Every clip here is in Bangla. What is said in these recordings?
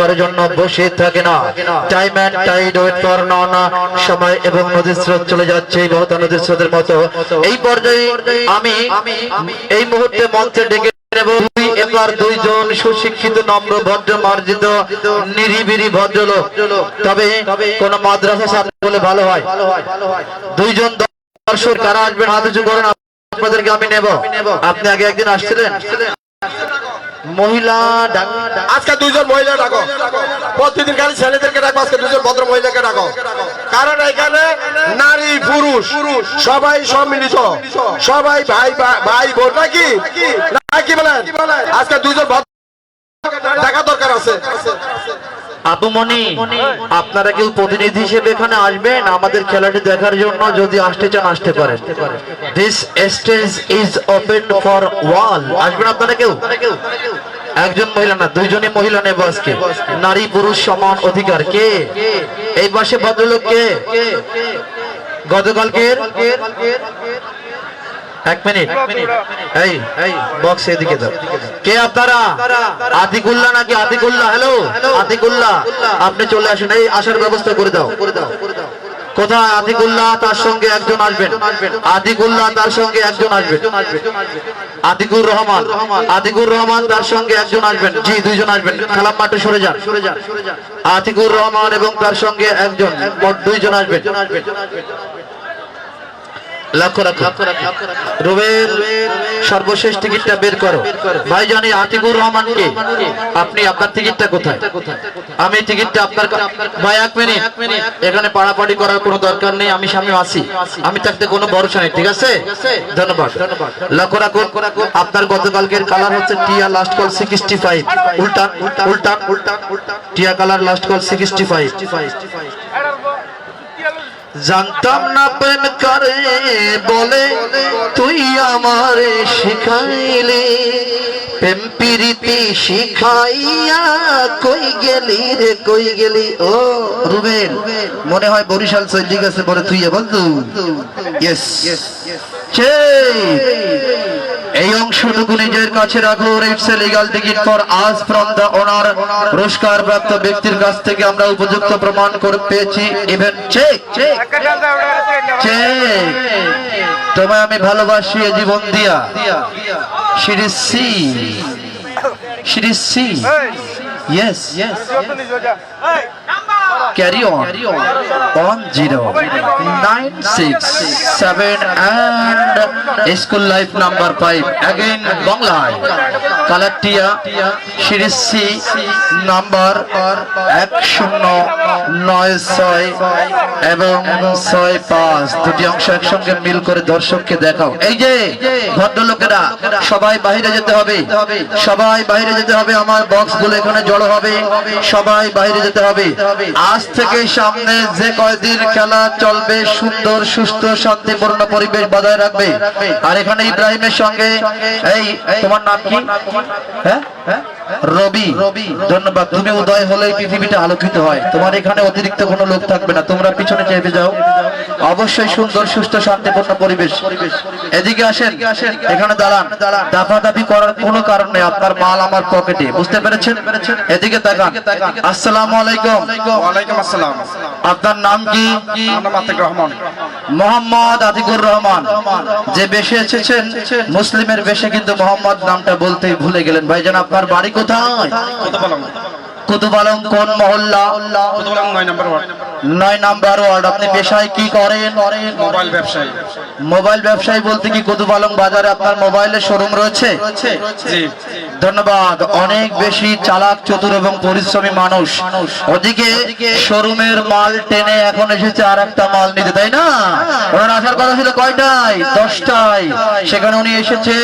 করার জন্য বসে থাকে না। Time and tide wait for none. সময় এবং নদীর স্রোত চলে যাচ্ছে এই মহতা নদীর স্রোতের মতো। এই পর্যায়ে আমি এই মুহূর্তে মঞ্চে ডেকে নেব এবার দুইজন সুশিক্ষিত নম্র ভদ্র মার্জিত নিরিবিরি ভদ্রলোক, তবে কোন মাদ্রাসা ছাত্র বলে ভালো হয়। দুইজন দর্শক কারা আসবেন হাত উঁচু করেন, আপনাদেরকে আমি নেব। আপনি আগে একদিন আসছিলেন। মহিলা আজকে দুইজন মহিলা ডাকো, প্রতিদিন খালি ছেলেদেরকে ডাকো, আজকে দুজন ভদ্র মহিলাকে ডাকো। কারণ এখানে নারী পুরুষ সবাই সম্মিলিত, সবাই ভাই ভাই বোন নাকি নাকি বলেন। আজকে দুজন ভদ্র দেখা দরকার আছে। আপুমনি, আপনারা কেউ প্রতিনিধি হিসেবে এখানে আসবেন আমাদের খেলাটি দেখার জন্য? যদি আসতে চান আসতে পারেন। This stage is open for all. আসবেন আপনারা কেউ? একজন মহিলা না, দুইজনই মহিলা নেব আজকে। নারী পুরুষ সমান অধিকার। কে এই পাশে ভদ্রলোক? কে গতকালকের? এক মিনিট, এই এই বক্স এদিকে দাও। কে আপনারা? আতিকুল্লাহ নাকি? আতিকুল্লাহ, হ্যালো আতিকুল্লাহ, আপনি চলে আসুন। এই আসার ব্যবস্থা করে দাও। কোথায় আতিকুল্লাহ? তার সঙ্গে একজন আসবেন। আতিকুল্লাহ তার সঙ্গে একজন আসবেন। আতিকুর রহমান, আতিকুর রহমান তার সঙ্গে একজন আসবেন। জি, দুইজন আসবেন। খেলার মাঠে সরে যান। আতিকুর রহমান এবং তার সঙ্গে একজন, মোট দুইজন আসবেন। লক্ষ্য রাখো। রুবেল, সর্বশেষ টিকিটটা বের করো। ভাই জানি আতিকুর রহমান কে? আপনি, আপনার টিকিটটা কোথায়? আমি টিকিটটা আপনার। ভাই এক মিনিট, এখানে পাড়াপাড়ি করার কোনো দরকার নেই। আমি সামনে আসি, আমি থাকতে কোনো ভরসা নেই। ঠিক আছে, ধন্যবাদ। লক্ষ্য রাখো, আপনার গতকালকের কালার হচ্ছে টিয়া, লাস্ট কল 65। উল্টান উল্টান উল্টান উল্টান, টিয়া কালার লাস্ট কল 65। জানতাম না প্রেম করে বলে তুই আমারে শিখাইলে, প্রেম প্রীতি শিখাইয়া কই গেলি রে কই গেলি। ও রুবেল, মনে হয় বরিশাল চলে গেছে বলে তুই বন্ধু। ইয়েস, এই অংশটুকু নিজের কাছে রাখো। It's a legal ticket for us from the owner. পুরস্কার প্রাপ্ত ব্যক্তির কাছ থেকে আমরা উপযুক্ত প্রমাণ করে পেয়েছি। Event check check check. তোমায় আমি ভালোবাসি জীবন দিয়া। শিরিসি শিরিসি। Yes yes, carry on 1096 and school life number 5 again Bangla Kalatia Shirisi number 1096 এবং 65 দুটি অংশ একসঙ্গে মিল করে দর্শককে দেখাও। এই যে ভদ্রলোকেরা সবাই বাইরে যেতে হবে, সবাই বাইরে যেতে হবে। আমার বক্স গুলো এখানে জড়ো হবে, সবাই বাইরে যেতে হবে। আজ থেকে সামনে যে কয়দিন খেলা চলবে সুন্দর সুস্থ শান্তিপূর্ণ পরিবেশ বজায় রাখবে। আর এখানে ইব্রাহিমের সঙ্গে, এই তোমার নাম কি? হ্যাঁ রবি, ধন্যবাদ। তুমি উদয় হলে পৃথিবীটা আলোকিত হয়। তোমার এখানে অতিরিক্ত কোনো লোক থাকবে না, তোমরা পিছনে চেপে যাও। অবশ্যই সুন্দর সুস্থ শান্তিপূর্ণ পরিবেশ। এদিকে আসেন, এখানে দাঁড়ান। দাপাদাপি করার কোনো কারণ নেই, আপনার মাল আমার পকেটে, বুঝতে পেরেছেন? এদিকে তাকান। আসসালামু আলাইকুম। ওয়ালাইকুম আসসালাম। আপনার নাম কি? আতিকুর রহমান। মোহাম্মদ আতিকুর রহমান। যে বেশে এসেছেন মুসলিমের বেশে, কিন্তু মোহাম্মদ নামটা বলতেই ভুলে গেলেন। ভাইজান আপনার বাড়ি কোথায়? কুতুবালং। কোন মহল্লা? 9 নাম্বার ওয়ার্ড। আপনি পেশায় কি করেন? মোবাইল ব্যবসায়ী। মোবাইল ব্যবসায়ী বলতে কি কুতুবালং বাজারে আপনার মোবাইলের শোরুম রয়েছে? জি, ধন্যবাদ। অনেক বেশি চালাক, চতুর এবং পরিশ্রমী মানুষ। ওদিকে শোরুমের মাল টেনে এখন এসেছে আর একটা মাল নিতে, তাই না? ওনার আসার কথা ছিল কয়টায়? 10টায়। সেখানে উনি এসেছে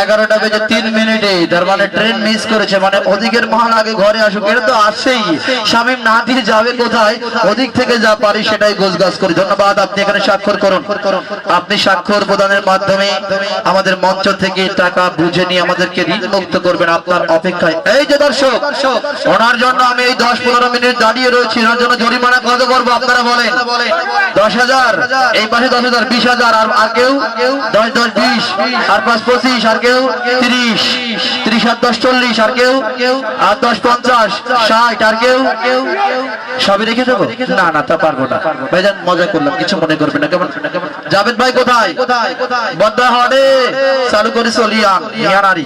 11টা বেজে 3 মিনিটে। তার মানে ট্রেন মিস করেছে। মানে ওদিকের মাল আগে ঘরে আসুক, এটা তো আসছেই। শামীম না দিয়ে যাবে কোথায়? ওদিক থেকে যা পারি সেটাই গোছগাছ করি। ধন্যবাদ। আপনি এখানে স্বাক্ষর করুন। আপনি স্বাক্ষর প্রদানের মাধ্যমে আমাদের মঞ্চ থেকে টাকা বুঝে নিয়ে আমাদেরকে ঋণ মুক্ত করবেন আপনার অপেক্ষায়। এই যে দর্শক, ওনার জন্য আমি এই 10-15 মিনিট দাঁড়িয়ে রয়েছি। ওনার জন্য জরিমানা কত করবো আপনারা বলেন? 10,000। এই পাশে 10,000, 20,000। আর কেউ 10, 10, 20, আর 5, 25, আর কেউ 30, 30 আর 10, 40, আর কেউ আর 10, 50, 60 আর কেউ সবই রেখে দেবো না না তা পারবো না ভাইজান মজা করলাম কিছু মনে করবেন না কেমন জাবেদ ভাই কোথায় বদ্দা হডে চালু করে চলিয়ান ইয়ানারি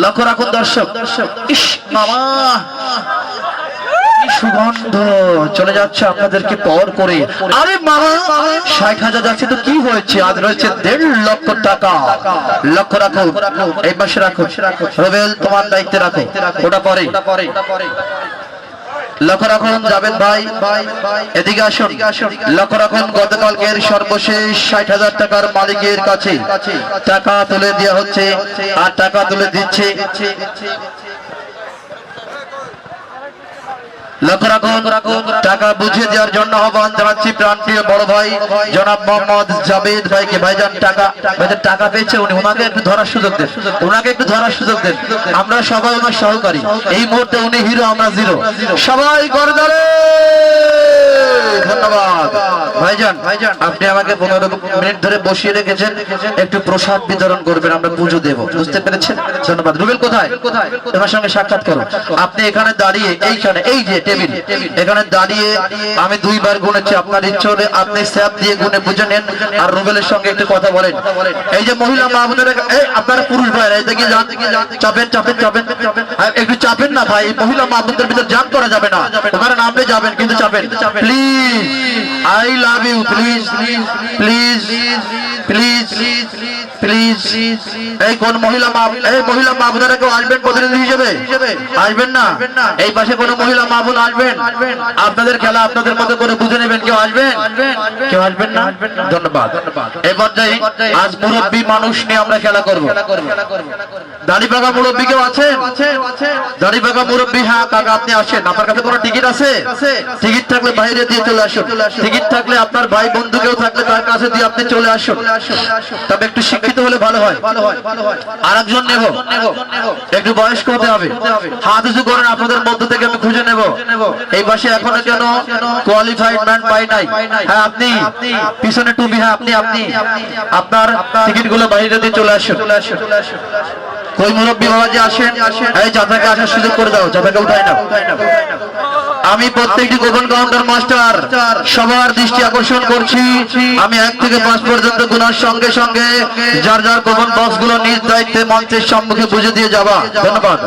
লক্ষ্য রাখুন দর্শক ইস মামা সুগন্ধ চলে যাচ্ছে আপনাদেরকে পর করে আরে মামা 60,000 যাচ্ছে তো কি হয়েছে আজ রয়েছে 1.5 লক্ষ টাকা লক্ষ্য রাখো এই পাশে রাখো রবেল তোমার দায়িত্বে রাখো ওটা পরে লক্ষ্য রাখুন জাবেদ ভাই এদিকে আসুন লক্ষ্য রাখুন গতকালকের সর্বশেষ 60,000 টাকার মালিকের কাছে টাকা তুলে দেওয়া হচ্ছে আর টাকা তুলে দিচ্ছে লক্ষ্য রাখুন টাকা বুঝিয়ে দেওয়ার জন্য আহ্বান জানাচ্ছি প্রাণপ্রিয় বড় ভাই জনাব মোহাম্মদ জাবেদ ভাইকে ভাইজান টাকা পেয়েছে উনি ওনাকে একটু ধরার সুযোগ দেন আমরা সবাই ওনার সহকারী এই মুহূর্তে উনি হিরো আমরা জিরো সবাই করে দাঁড়ে ধন্যবাদ ভাইজান আপনি আমাকে 15 মিনিট ধরে বসিয়ে রেখেছেন একটু প্রসাদ বিতরণ করবেন আমরা পুজো দেব বুঝতে পেরেছেন ধন্যবাদ রুবেল কোথায় তোমার সঙ্গে সাক্ষাৎ করো আপনি এখানে দাঁড়িয়ে এইখানে এই যে টেবিল এখানে দাঁড়িয়ে আমি 2 বার গুনেছি আপনার ইচ্ছে হলে আপনি স্যাপ দিয়ে গুনে বুঝে নেন আর রুবেলের সঙ্গে একটু কথা বলেন এই যে মহিলা মা বোনেরা এই আপনারা পুরুষ ভাইরা এদিকে যান চাপেন একটু চাপেন না ভাই মহিলা মা বোনদের ভিতর জাম করা যাবে না ওখানে নামলে যাবেন কিন্তু চাপেন please I love you please এই কোন মহিলা মা বোনেরা কেউ আসবেন প্রতিনিধি হিসেবে আসবেন না এই পাশে কোন মহিলা মা বোন আসবেন আপনাদের খেলা আপনাদের মতো করে বুঝে নেবেন কেউ আসবেন না ধন্যবাদ এই পর্যায়ে আজ মুরব্বী মানুষ নিয়ে আমরা খেলা করব দাড়ি পাকা মুরব্বী কেউ আছেন দাড়ি পাকা মুরব্বী হ্যাঁ কাকা আপনি আসেন আপনার কাছে কোনো টিকিট আছে টিকিট থাকলে বাইরে দিয়ে চলে আসুন টিকিট থাকলে আপনার ভাই বন্ধু কেউ থাকলে তার কাছে দিয়ে আপনি চলে আসুন তবে একটু শিক্ষিত হলে ভালো হয় আরেকজন নেব একটু বয়স্ক হতে হবে হাত উঁচু করেন আপনাদের মধ্য থেকে আমি খুঁজে নেব এই পাশে এখনো কেন কোয়ালিফাইড ম্যান পাই নাই হ্যাঁ আপনি পিছনে টুপি হ্যাঁ আপনি আপনার টিকিট গুলো বাইরে দিয়ে চলে আসুন কই মুরব্বী বাবাজি আসেন এই চাচাকে আসার সুযোগ করে দাও চাচাকে উঠাই না আমি প্রত্যেকটি গোপন কাউন্টার মাস্টার সবার দৃষ্টি আকর্ষণ করছি আমি 1 থেকে 5 পর্যন্ত গুনার সঙ্গে সঙ্গে যার যার গোপন বক্স গুলো নিজ দায়িত্বে মঞ্চের সম্মুখে বুঝে দিয়ে যাবা ধন্যবাদ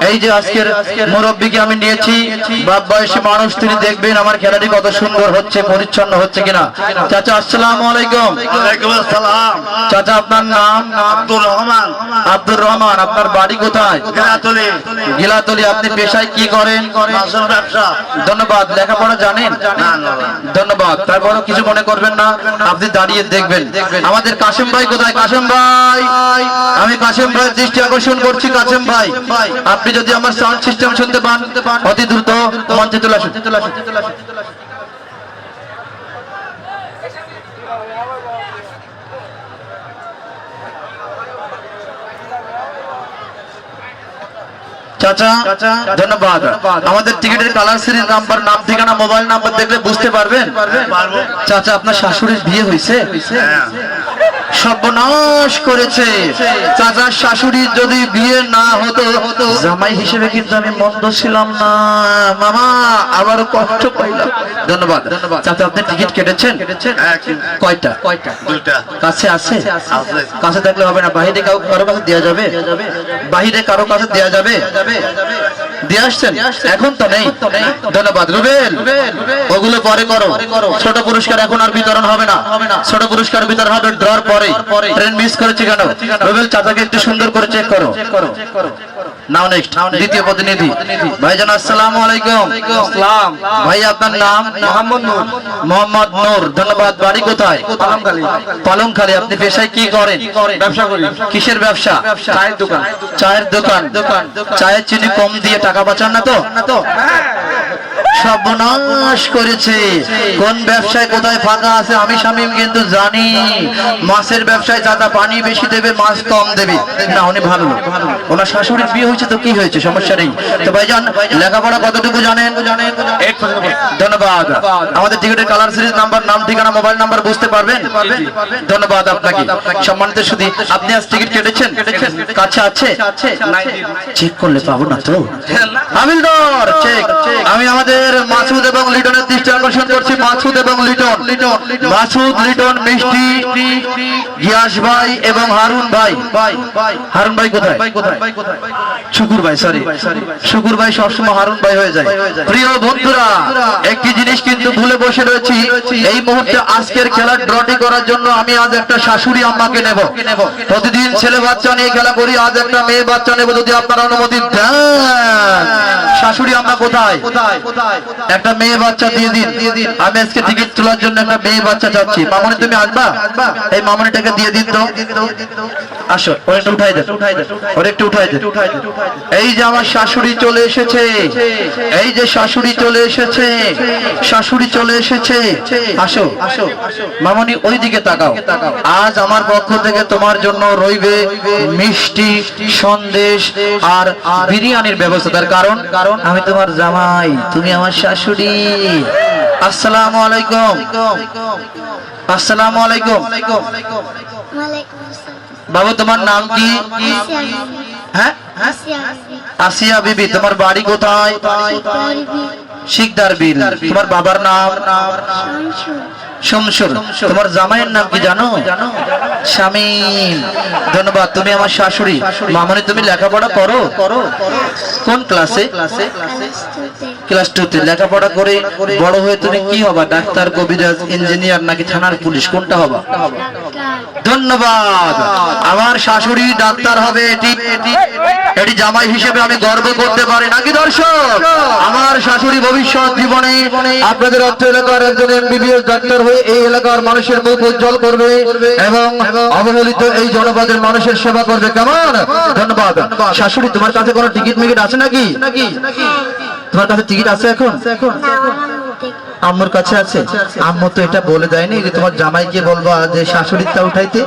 এই যে আজকের মুরব্বীকে আমি নিয়েছি বাপ বয়সী মানুষ তিনি দেখবেন আমার খেলাটি কত সুন্দর হচ্ছে পরিচ্ছন্ন হচ্ছে কিনা চাচা আসসালামু আলাইকুম ওয়ালাইকুম আসসালাম চাচা আপনার নাম আব্দুর রহমান আপনার বাড়ি কোথায় গিলাতলি আপনি পেশায় কি করেন মাছের ব্যবসা ধন্যবাদ লেখাপড়া জানেন ধন্যবাদ তারপর কিছু মনে করবেন না আপনি দাঁড়িয়ে দেখবেন আমাদের কাশেম ভাই কোথায় কাশেম ভাই আমি কাশেম ভাইয়ের দৃষ্টি আকর্ষণ করছি কাশেম ভাই আপনি যদি আমার সাউন্ড সিস্টেম শুনতে পান অতি দ্রুত মঞ্চে চলে আসুন চাচা ধন্যবাদ আমাদের টিকিটের কালার সিরিজ নাম্বার নাম ঠিকানা মোবাইল নাম্বার দেখলে বুঝতে পারবেন চাচা আপনার শাশুড়ির বিয়ে হয়েছে সর্বনাশ করেছে চাচার শাশুড়ির যদি বিয়ে না হতো জামাই হিসেবে কিন্তু আমি মন্দ ছিলাম না মামা আবারও কষ্ট পাইলাম ধন্যবাদ চাচা আপনি টিকিট কেটেছেন কয়টা দুইটা কাছে আছে কাছে থাকলে হবে না বাইরে কারো কাছে দেওয়া যাবে বাইরে কারো কাছে দেওয়া যাবে দিয়ে আসছেন এখন তো নেই ধন্যবাদ রুবেল ওগুলো পরে করো ছোট পুরস্কার এখন আর বিতরণ হবে না ছোট পুরস্কার বিতরণ হবে ড্রর পরে ট্রেন মিস করেছে কেন রুবেল চাচাকে একটু সুন্দর করে চেক করো নাও নেক্সট দ্বিতীয় প্রতিনিধি ভাইজান আসসালামু আলাইকুম আসসালাম ভাই আপনার নাম মোহাম্মদ নূর ধন্যবাদ বাড়ি কোথায় পালংখালী আপনি পেশায় কি করেন ব্যবসা করি কিসের ব্যবসা চায়ের দোকান চায়ের চিনি কম দিয়ে টাকা বাঁচান না তো সর্বনাশ করেছে। কোন ব্যবসায় কোথায় ফাঁকা আছে আমি শামীম কিন্তু জানি। মাছের ব্যবসায় দাদা পানি বেশি দেবে, মাছ কম দেবে না। উনি ভালো লোক, ওনার শাশুড়ির বিয়ে হয়েছে তো কি হয়েছে, সমস্যা নেই। তো ভাইজান লেখাপড়া কতটুকু জানেন? ধন্যবাদ। আমাদের টিকিটের কালার সিরিজ নাম্বার, নাম, ঠিকানা, মোবাইল নাম্বার বুঝতে পারবেন? ধন্যবাদ আপনাকে। সম্মানিত সুধী, আপনি আজ টিকিট কেটেছেন? কাছে আছে? চেক করলে পাবো না তো? হাবিলদার চেক। আমি আমাদের মাসুদ এবং লিটনের দৃষ্টি আকর্ষণ করছি। মাসুদ এবং লিটন, মাসুদ, লিটন, মিষ্টি, গিয়াস ভাই এবং হারুন ভাই। হারুন ভাই কোথায়? শুকুর ভাই, সরি শুকুর ভাই সবসময় হারুন ভাই হয়ে যায়। প্রিয় বন্ধুরা, একটি জিনিস কিন্তু ভুলে বসে রয়েছি। এই মুহূর্তে আজকের খেলার ড্রটি করার জন্য আমি আজ একটা শাশুড়ি আম্মাকে নেব। প্রতিদিন ছেলে বাচ্চা নিয়ে খেলা করি, আজ একটা মেয়ে বাচ্চা নেব, যদি আপনারা অনুমতি দেন। শাশুড়ি আম্মা কোথায়? একটা মেয়ে বাচ্চা দিয়ে দিন। আমি আজকে টিকিট তোলার জন্য একটা মেয়ে বাচ্চা চাচ্ছি। মামনি তুমি আসবা? এই মামনিটাকে দিয়ে দিন তো। আসো, ওর একটু উঠাই দেন, ওর একটু উঠাই দেন। এই যে আমার শাশুড়ি চলে এসেছে, এই যে শাশুড়ি চলে এসেছে, শাশুড়ি চলে এসেছে। আসো মামনি, ওই দিকে তাকাও। আজ আমার পক্ষ থেকে তোমার জন্য রইবে মিষ্টি, সন্দেশ আর বিরিয়ানির ব্যবস্থা। তার কারণ আমি তোমার জামাই, তুমি আমার শাশুড়ি। আসসালামু আলাইকুম। আসসালামু আলাইকুম। বাবু তোমার নাম কি? হ্যাঁ, আসিয়া বিবি। তোমার বাড়ি কোথায়? শিকদার বিল। তোমার বাবার নাম? শমশুর। তোমার জামাইয়ের নাম কি জানো? শামীম। ধন্যবাদ। তুমি আমার শাশুড়ি। মামনি তুমি লেখাপড়া করো? কোন ক্লাসে? ক্লাস 2 তে। লেখাপড়া করে বড় হয়ে তুমি কি হবা? ডাক্তার, কবিরাজ, ইঞ্জিনিয়ার নাকি থানার পুলিশ, কোনটা হবা? ধন্যবাদ। আমার শাশুড়ি ডাক্তার হবে, এটি জামাই হিসেবে আমি গর্ব করতে পারি নাকি দর্শক? আমার শাশুড়ি ভবিষ্যৎ জীবনে আপনাদের অর্থ এলাকার একজন এমবিবিএস ডাক্তার হয়ে এই এলাকার মানুষের মুখ উজ্জ্বল করবে এবং অবহেলিত এই জনপদের মানুষের সেবা করবে। কেমন? ধন্যবাদ। শাশুড়ি তোমার কাছে কোনো টিকিট মিকিট আছে নাকি? তোমার কাছে টিকিট আছে এখন? আম্মুর কাছে আছে। আম্মু তো এটা বলে দেয়নি যে তোমার জামাইকে বলবা যে শাশুড়িটা উঠাইতে,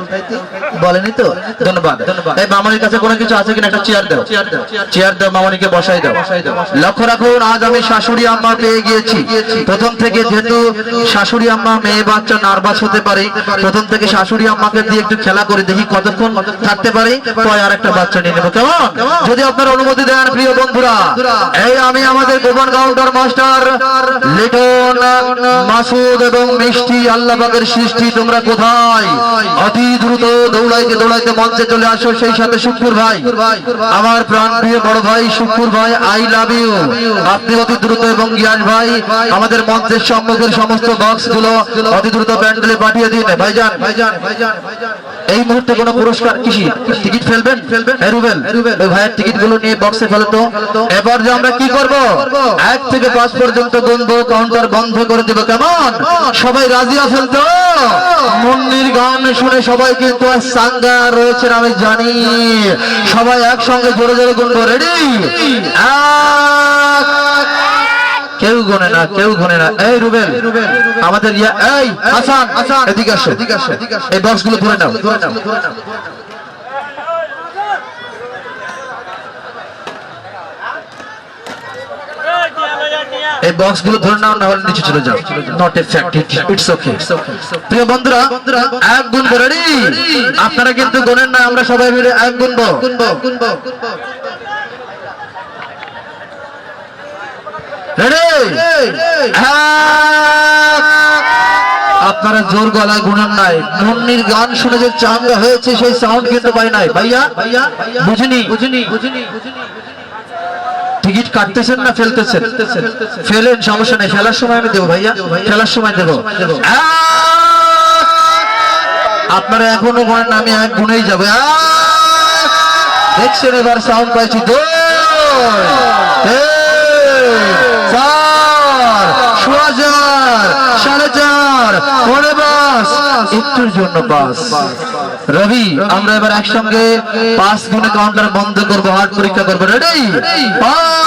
বলেনি তো? ধন্যবাদ। এই মামনির কাছে কোনো কিছু আছে কিনা একটা চেয়ার দাও, চেয়ার দাও, মামনিকে বসাই দাও। লক্ষ্য রাখুন, আজ আমি শাশুড়ি আম্মা পেয়ে গিয়েছি। প্রথম থেকে যেহেতু শাশুড়ি আম্মা মেয়ে বাচ্চা নার্ভাস হতে পারে, প্রথম থেকে শাশুড়ি আম্মাকে দিয়ে একটু খেলা করে দেখি কতক্ষণ থাকতে পারে, পরে আর একটা বাচ্চা নিয়ে নেবো। কেমন? যদি আপনার অনুমতি দেন প্রিয় বন্ধুরা, এই আমি আমাদের গোপন কাউন্টার মাস্টার লিটন, মাসুদ এবং মিষ্টি, আল্লাহ পাকের সৃষ্টি, তোমরা কোথায়? অতি দ্রুত দৌড়াইতে দৌড়াইতে মঞ্চে চলে আসো। সেই সাথে শুকুর ভাই, আমার প্রাণ প্রিয় বড় ভাই শুকুর ভাই, আই লাভ ইউ। আপনি অতি দ্রুত, এবং গিয়াস ভাই আমাদের মঞ্চের সম্মুখের সমস্ত বক্স গুলো অতি দ্রুত প্যান্ডেলে পাঠিয়ে দিন। ভাইজান এই মুহূর্তে কোনো পুরস্কার কিসি টিকিট ফেলবেন? রুবেল, ওই ভাইয়ের টিকিট গুলো নিয়ে বক্সে ফেলো তো। এবার যে আমরা কি করব, 1 থেকে 5 পর্যন্ত গুনবো, কাউন্টার বন্ধ করে দেবো। কেমন? সবাই রাজি আছেন তো? মুন্নির গান শুনে সবাই কিন্তু সাঙ্গা রয়েছেন আমি জানি। সবাই একসঙ্গে জোরে জোরে গুনবো। রেডি? কেউ গুনে না, কেউ গুনে না। এই রুবেল, আমাদের এই হাসান, এদিকে আসো, এই বক্স গুলো ধরে নাও। এই বক্স গুলো ধরে নাও, না হলে নিচে চলে যাও। Not a fact, it's okay. প্রিয় বন্ধুরা, এক গুনবো। রেডি? আপনারা কিন্তু গুনেন না, আমরা সবাই মিলে এক গুনবো। আপনারা জোর গলায় গুনেন নাই। মুন্নির গান শুনে যে চাঙ্গা হয়েছে সেই সাউন্ড কিন্তু পাই নাই। ভাইয়া বুঝিনি। টিকিট কাটতেছেন না ফেলতেছেন? ফেলেন, সমস্যা নেই, ফেলার সময় আমি দেবো। ভাইয়া ফেলার সময় দেবো। আপনারা এখনো গুনেন না, আমি এক গুনেই যাবো। দেখছেন এবার সাউন্ড পাইছি। 2, 4, 4.5 একটুর জন্য 5। রবি, আমরা এবার একসঙ্গে 5 গুণে কাউন্টার বন্ধ করবো, হার্ট পরীক্ষা করবো। রেডি? 5,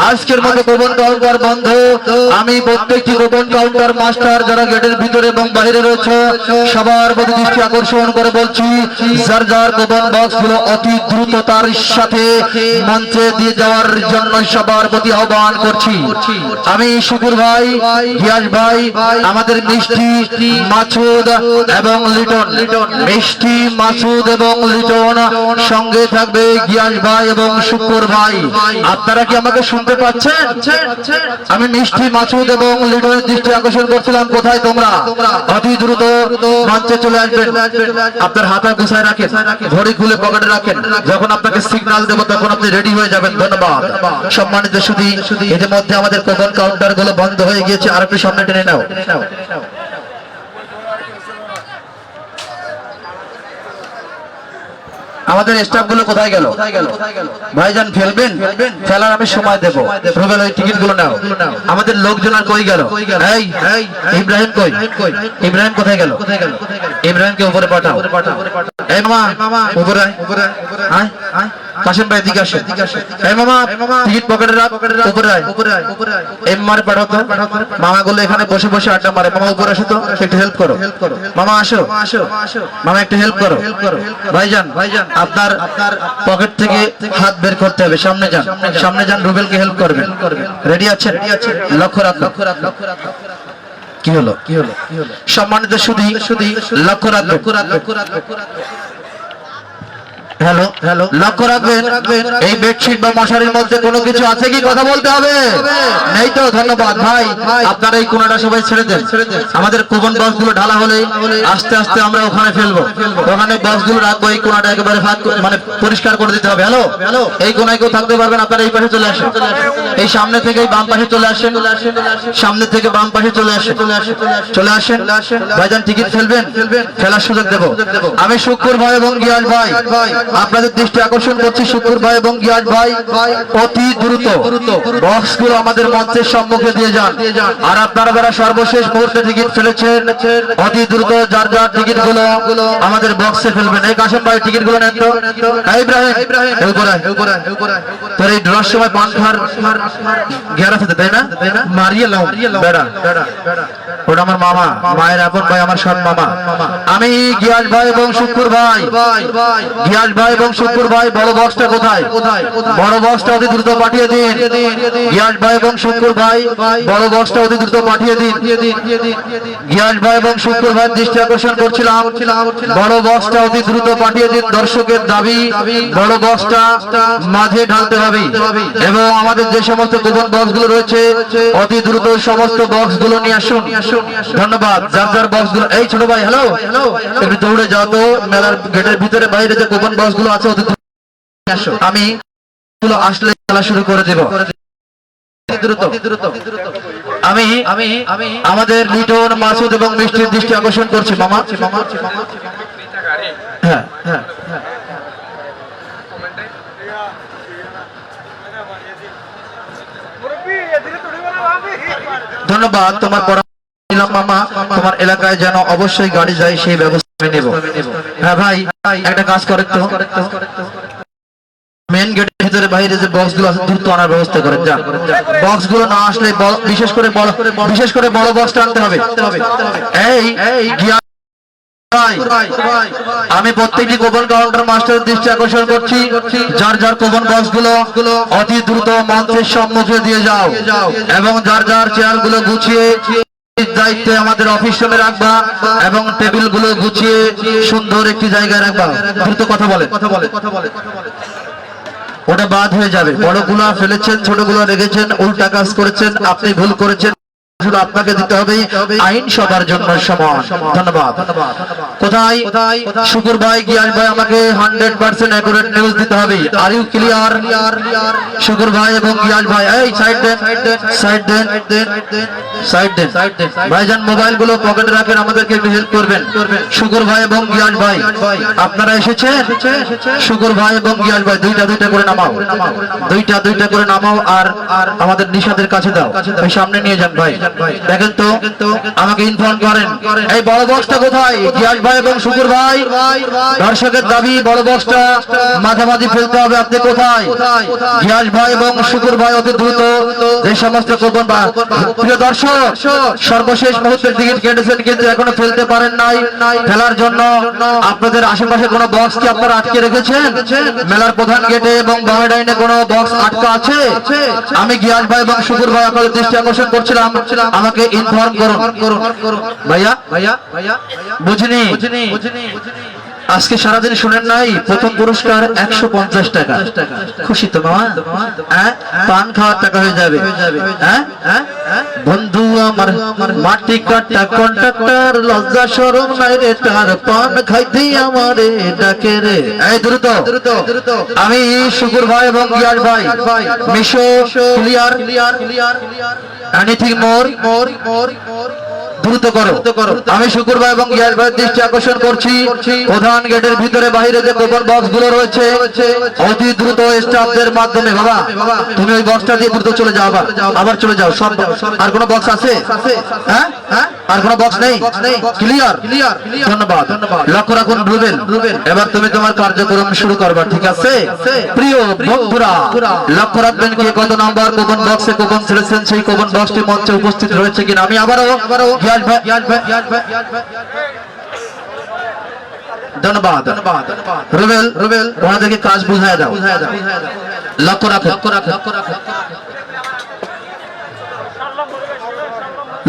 আজকের মতো গোপন কাউন্টার বন্ধ। আমি প্রত্যেকটি গোপন কাউন্টার মাস্টার যারা গেটের ভিতরে এবং বাইরে রয়েছে সবার প্রতি দৃষ্টি আকর্ষণ করে বলছি, যার যার গোপন বক্স গুলো অতি দ্রুততার সাথে মঞ্চে দিয়ে যাওয়ার জন্য সবার প্রতি আহ্বান করছি। আমি শুকুর ভাই, গিয়াস ভাই, আমাদের মিষ্টি, মাসুদ এবং লিটন, মিষ্টি, মাসুদ এবং লিটন, সঙ্গে থাকবে গিয়াস ভাই এবং শুকুর ভাই। আপনারা কি আমাকে শুনতে পাচ্ছেন? আমি মিষ্টি, মাসুদ এবং লিটনের দৃষ্টি আকর্ষণ করছিলাম, কোথায় তোমরা? অতি দ্রুত মঞ্চে চলে আসবেন। আপনার হাতা গুছায় রাখেন, ঘড়ি খুলে পকেটে রাখেন, যখন আপনাকে সিগন্যাল দেবো তখন আপনি রেডি হয়ে যাবেন। ধন্যবাদ। সম্মানিত সুধী, ইতিমধ্যে আমাদের কোপন কাউন্টার গুলো বন্ধ হয়ে গিয়েছে, আর একটু সামনে টেনে নাও। আমাদের স্টাফ গুলো কোথায় গেল? ভাইজান ফেলবেন, ফেলার আমি সময় দেবো। রুবেল ওই টিকিট গুলো নাও। আমাদের লোকজন আর কই গেল? এই ইব্রাহিম কই? ইব্রাহিম কোথায় গেল? ইব্রাহিমকে উপরে পাঠাও। এই মামা উপরে আয়, কাশেম ভাই এদিকে আসেন। এই মামা টিকিট পকেটে রাখ, উপরে আয়। এই মামারে পাঠাও তো। মামা গুলো এখানে বসে বসে আড্ডা মারে। মামা উপরে আসো তো, একটু হেল্প করো। মামা আসো, মামা একটু হেল্প করো। ভাইজান আপনার পকেট থেকে হাত বের করতে হবে। সামনে যান, সামনে যান, রুবেলকে হেল্প করবেন। রেডি আছেন? লক্ষ্য রাখো। কি হলো? সম্মানিত সুধী, লক্ষ্য রাখবেন। হ্যালো, লক্ষ্য রাখবেন। এই বেডশিট বা মশারির মধ্যে কোনো কিছু আছে কি? কথা বলতে হবে। নেই তো? ধন্যবাদ ভাই। আপনারা এই কোণাটা সবাই ছেড়ে দেন। আমাদের কুপন বক্স গুলো ঢালা হলে আস্তে আস্তে আমরা ওখানে ফেলবো। ওখানে বক্স গুলো রাখবো। এই কোণাটা একেবারে মানে পরিষ্কার করে দিতে হবে। হ্যালো, এই কোণায় কেউ থাকতে পারবেন? আপনারা এই পাশে চলে আসেন। এই সামনে থেকে বাম পাশে চলে আসেন। সামনে থেকে বাম পাশে চলে আসেন। চলে আসেন। ভাইজান টিকিট ফেলবেন, খেলার সুযোগ দেবো। আমি শুকুর ভাই এবং গিয়াস ভাই আপনাদের দৃষ্টি আকর্ষণ করছি। শুকুর ভাই এবং গিয়াস ভাই অতি দ্রুত বক্স গুলো আমাদের মঞ্চের সম্মুখে দিয়ে যান। আর আপনারা যারা সর্বশেষ মুহূর্তে টিকিট ফেলেছেন অতি দ্রুত যার যার টিকিট গুলো আমাদের বক্সে ফেলবেন। এই কাশেম ভাই টিকিট গুলো নেন তো। ইব্রাহিম তোর এই ড্রর সময় পান খার ঘেরা আছে তাই না? মারিয়ে লাও বেড়া। ওটা আমার মামা, মায়ের আপন ভাই, আমার সৎ মামা। আমি গিয়াস ভাই এবং শুকুর ভাই, গিয়াস ভাই এবং শুকুর ভাই, বড় বক্সটা কোথায়? বড় বক্সটা অতি দ্রুত পাঠিয়ে দিন। গিয়াস ভাই এবং শুকুর ভাই, বড় বক্সটা অতি দ্রুত পাঠিয়ে দিন। গিয়াস ভাই এবং শুকুর ভাই দৃষ্টি আকর্ষণ করছিলাম, বড় বক্সটা অতি দ্রুত পাঠিয়ে দিন। দর্শকের দাবি, বড় বক্সটা মাঝে ঢালতে হবে। এবং আমাদের যে সমস্ত গোপন বক্স গুলো রয়েছে অতি দ্রুত সমস্ত বক্স গুলো নিয়ে আসুন। ধন্যবাদ। যার যার বক্স গুলো, এই ছোট ভাই হ্যালো, একটু দৌড়ে যাও তো। মেলার গেটের ভিতরে বাইরে যে গোপন বক্স গুলো আছে অতি দ্রুত আসো। আমি গুলো আসলে খেলা শুরু করে দেব। আমি আমাদের লিটন, মাসুদ এবং মিষ্টির দৃষ্টি আকর্ষণ করছি। মামা হ্যাঁ, ধন্যবাদ। তোমার পরামর্শ মামা, তোমার এলাকায় যেন অবশ্যই গাড়ি যায় সেই ব্যবস্থা আমি নেব। হ্যাঁ ভাই, একটা কাজ করেন তো, মেন গেটের ভিতরে বাইরে যে বক্স গুলো আছে দ্রুত আনার ব্যবস্থা করেন। যান, বক্স গুলো না আসলে বিশেষ করে বড় বক্সটা আনতে হবে। এই আমি প্রত্যেকটি গোপন কাউন্টার মাস্টারের দৃষ্টি আকর্ষণ করছি, যার যার গোপন বক্স গুলো অতি দ্রুত মঞ্চের সম্মুখে দিয়ে যাও এবং যার যার চেয়ার গুলো গুছিয়ে দায়িত্বে আমাদের অফিস রুমে রাখবা এবং টেবিল গুলো গুছিয়ে সুন্দর একটি জায়গায় রাখবা। দ্রুত কথা বলে। ওটা বাদ হয়ে যাবে। বড়গুলো ফেলেছেন, ছোটগুলো রেখেছেন, উল্টা কাজ করেছেন, আপনি ভুল করেছেন, আপনাকে দিতে হবে আইন সবার জন্য সমান। ধন্যবাদ। কোথায় শুকুর ভাই, গিয়াস ভাই, আমাকে 100% অ্যাকুরেট নিউজ দিতে হবে। Are you clear? শুকুর ভাই এবং গিয়াস ভাই, এই সাইড দেন। ভাইজান মোবাইল গুলো পকেটে রাখেন, আমাদেরকে একটু হেল্প করবেন। শুকুর ভাই এবং গিয়াস ভাই আপনারা এসেছেন? শুকুর ভাই এবং গিয়াস ভাই দুইটা করে নামাও, দুইটা করে নামাও। আর আমাদের নিশাদের কাছে দাও, সামনে নিয়ে যান ভাই। দেখেন তো আমাকে ইনফর্ম করেন এই বড় বক্সটা কোথায়? গিয়াস ভাই এবং শুকুর ভাই, দর্শকের দাবি বড় বক্সটা মাঝামাঝি ফেলতে হবে। আপনি কোথায়? গিয়াস ভাই এবং শুকুর ভাই অতি দ্রুত যে সমস্ত কোপন। প্রিয় দর্শক, সর্বশেষ মুহূর্তের টিকিট কেটেছেন কিন্তু এখনো ফেলতে পারেন নাই। খেলার জন্য আপনাদের আশেপাশে কোনো বক্স কি আপনারা আটকে রেখেছেন? মেলার প্রধান গেটে এবং বামে ডাইনে কোনো বক্স আটকা আছে? আমি গিয়াস ভাই এবং শুকুর ভাই আপনাদের দৃষ্টি আকর্ষণ করছিলাম, আমাকে ইনফর্ম করুন। ভাইয়া বুঝিনি আজকে সারাদিন শুনেন নাই প্রথম পুরস্কার 150 টাকা। খুশি তো মামা? পান খাওয়ার টাকা হয়ে যাবে। বন্ধু আমার মাটি কাটা কন্ট্রাক্টর, লজ্জা শরম নাই রে তার, পান খাইতে আমারে ডাকে রে। এই দ্রুত আমি শুকুর ভাই এবং গিয়াস ভাই মিশো ক্লিয়ার এনিথিং মোর দ্রুত করো। আমি শুকুর ভাই এবং গিয়াস ভাইয়ের দৃষ্টি আকর্ষণ করছি প্রধান গেটের ভিতরে বাইরে যে কোপন বক্স গুলো রয়েছে অতি দ্রুত স্টাফদের মাধ্যমে। বাবা তুমি ওই বক্সটা দিয়ে দ্রুত চলে যাও, আবার চলে যাও। সব আর কোনো বক্স আছে? হ্যাঁ আর কোনো বক্স নেই? ক্লিয়ার। ধন্যবাদ। লক্ষ্য রাখুন রুবেল, এবার তুমি তোমার কার্যক্রম শুরু করবা, ঠিক আছে? প্রিয় বন্ধুরা লক্ষ্য রাখবেন কি কত নাম্বার কোপন বক্সে কোপন ছেড়েছেন, সেই কোপন বক্সটি মঞ্চে উপস্থিত রয়েছে কিনা। আমি আবারও ধন্যবাদ। রুবেল ওনাদেরকে কাজ বুঝায় দাও।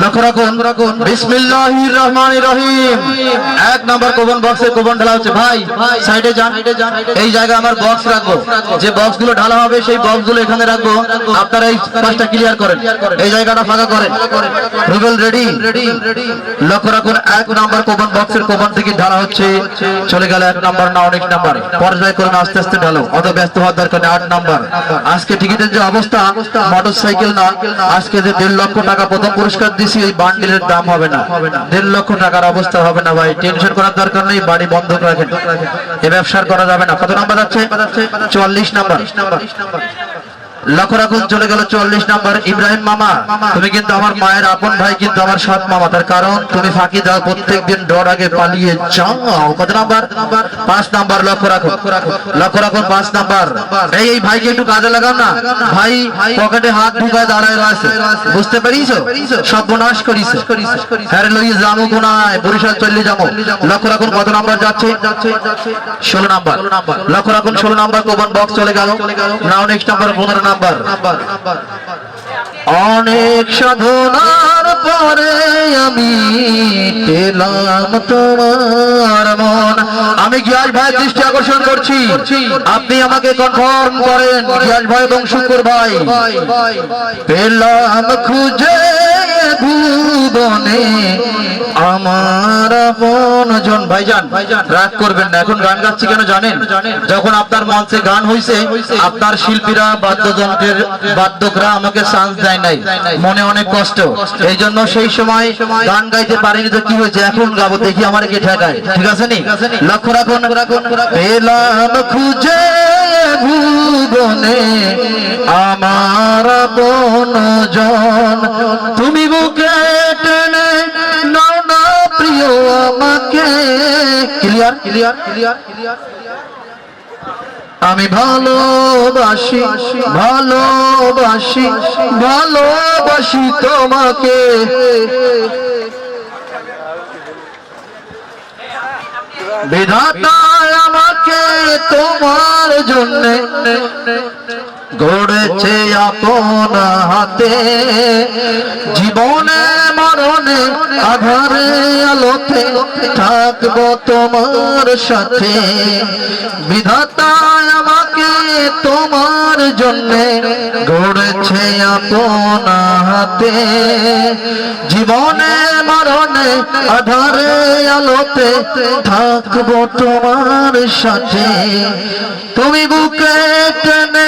লক্ষ্য রাখো বিসমিল্লাহির রহমানির রহিম। 1 নাম্বার কোপন বক্সে কোপন ঢালা হচ্ছে। ভাই সাইডে যান, এই জায়গায় আমার বক্স রাখবো। যে বক্স গুলো ঢালা হবে সেই বক্স গুলো এখানে রাখবো। আপনারা এই পাশটা ক্লিয়ার করেন, এই জায়গাটা ফাঁকা করেন। রুবেল রেডি? লক্ষ্য রাখুন 1 নাম্বার কোপন বক্সের কোপন থেকে ঢালা হচ্ছে। চলে গেল 1 নাম্বার না অনেক নাম্বার। পর্যায় করুন, আস্তে আস্তে ঢালো, অত ব্যস্ত হওয়ার দরকার নেই। 8 নাম্বার। আজকে টিকিটের যে অবস্থা, মোটরসাইকেল না, আজকে যে 1.5 লক্ষ টাকা প্রথম পুরস্কার দিছি, এই বান্ডিলের দাম হবে না। 1.5 লক্ষ টাকার অবস্থা হবে না ভাই, টেনশন করার দরকার নেই। বাড়ি বন্ধক রাখেন, এ ব্যবসা করা যাবে না। কত নাম্বার আছে? 44 নাম্বার। লক্ষ্য রাখুন চলে গেল 44 নাম্বার। ইব্রাহিম মামা, তুমি কিন্তু আমার মায়ের আপন ভাই, কিন্তু আমার সৎ মামা, তার কারণ তুমি ফাঁকি দাও প্রত্যেকদিন, ডর আগে পালিয়ে যাও। কত নাম্বার? 5 নাম্বার। লক্ষ্য রাখুন 5 নাম্বার। এই ভাইকে একটু কাজে লাগাও না। ভাই পকেটে হাত ঢুকায় দাঁড়ায় রয়েছে, বুঝতে পারিছো? সর্বনাশ করিছো। হ্যাঁ লইয়ে যাবো কোনায়, বরিশাল চলে যাবো। লক্ষ্য রাখুন কত নাম্বার যাচ্ছে? 16 নাম্বার। লক্ষ্য রাখুন 16 নাম্বার কোপন বক্স চলে গেল। নাও নেক্সট নাম্বার 15 নাম্বার। অনেক সাধনার পরে আমি পেলাম তোমার মন। আমি গিয়াস ভাইয়ের দৃষ্টি আকর্ষণ করছি, আপনি আমাকে কনফার্ম করেন। গিয়াস ভাই এবং শুকুর ভাই পেলাম খুঁজে ভুবনে আমার আপনজন। ভাইজান রাগ করবেন না, এখন গান গাচ্ছি কেন জানেন? যখন আপনার মঞ্চে গান হইছে, আপনার শিল্পীরা বাদ্যযন্ত্রের বাদ্যকরা আমাকে চান্স দেয় নাই, মনে অনেক কষ্ট, এই জন্য সেই সময় গান গাইতে পারিনি। তো কি হয়েছে, এখন গাবো, দেখি আমার কে ঠেকায়, ঠিক আছে নি? লক্ষ্য রাখুন পেলাম খুঁজে ভুবনে আমার আপনজন, তুমি বুকে টেনে নাও না প্রিয় আমাকে। ক্লিয়ার। আমি ভালোবাসি তোমাকে। বিধাতা আমাকে তোমার জন্য গড়েছে আপন হাতে, জীবনে মরণে আধারে আলোতে থাকবো তোমার সাথে। বিধাতা আমাকে তোমার জন্য গড়েছে আপন হাতে, জীবনে মারণে আধারে আলোতে থাকবো তোমার সাথে তুমি বুকে টেনে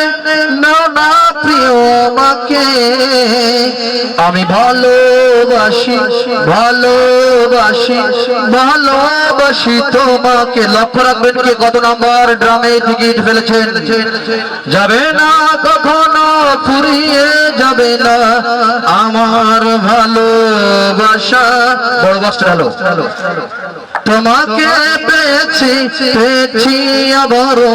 নাও না প্রিয় আমাকে আমি ভালোবাসি ভালোবাসি ভালোবাসি তোমাকে লক্ষ্য রাখবেন কে কত নাম্বার ড্রামে টিকিট ফেলেছেন যাবে না কখনো ফুরিয়ে যাবে না আমার ভালোবাসা বড় কষ্ট হলো তোমাকে পেয়েছি আবারও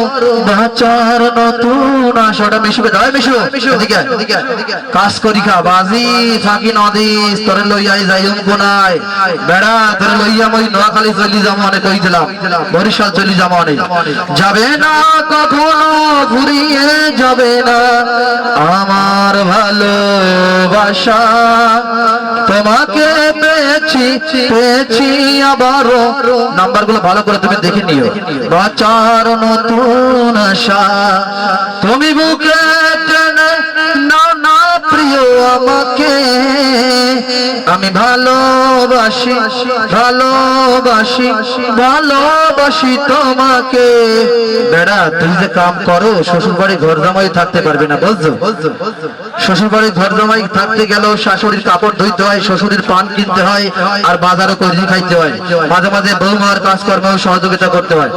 বাঁচার নতুন আশাটা মিশবে দাও মিশু এদিকে কাজ করি খা বাজি ফাঁকি নদিস তোরে লইয়াই যাইম কোনায় বেড়া তোরে লইয়া মই নোয়াখালী চলি যাবো অনেক কইছিলাম বরিশাল চলি যাবো অনেক যাবে না কখনো ঘুরিয়ে যাবে না আমার ভালোবাসা তোমাকে পেয়েছি আবারও নাম্বারগুলো ভালো করে তুমি দেখে নিও বাঁচার নতুন আশা তুমি বুকে টেনে নাও না প্রিয় আমাকে আমি ভালোবাসি ভালোবাসি ভালোবাসি তোমাকে বেড়া তুই যে কাম করো শ্বশুর বাড়ি ঘর জামাই থাকতে পারবে না বুঝছো শ্বশুর বাড়ি ঘর জামাই থাকতে গেলেও শাশুড়ির কাপড় ধুইতে হয় শ্বশুরের পান কিনতে হয় আর বাজারও করে খাইতে হয় মাঝে মাঝে বৌমার কাজকর্মেও সহযোগিতা করতে হয়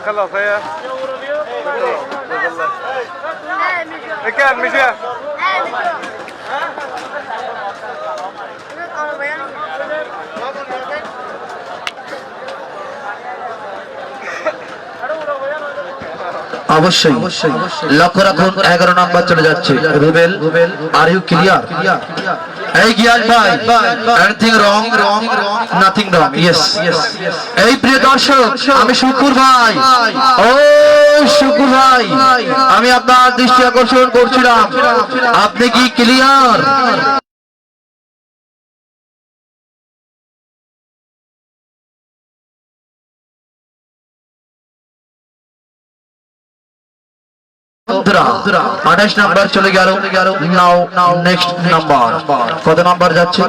خلاص هي كان مشي অবশ্যই লক্ষ্য রাখুন 11 নম্বর চলে যাচ্ছে রুবেল আর ইউ ক্লিয়ার এই গিয়াস ভাই anything wrong nothing wrong yes এই প্রিয় দর্শক আমি শুকুর ভাই ও শুকুর ভাই আমি আপনার দৃষ্টি আকর্ষণ করছিলাম আপনি কি ক্লিয়ার আঠাশ নাম্বার চলে গেল নাও নেক্সট নাম্বার কত নাম্বার যাচ্ছে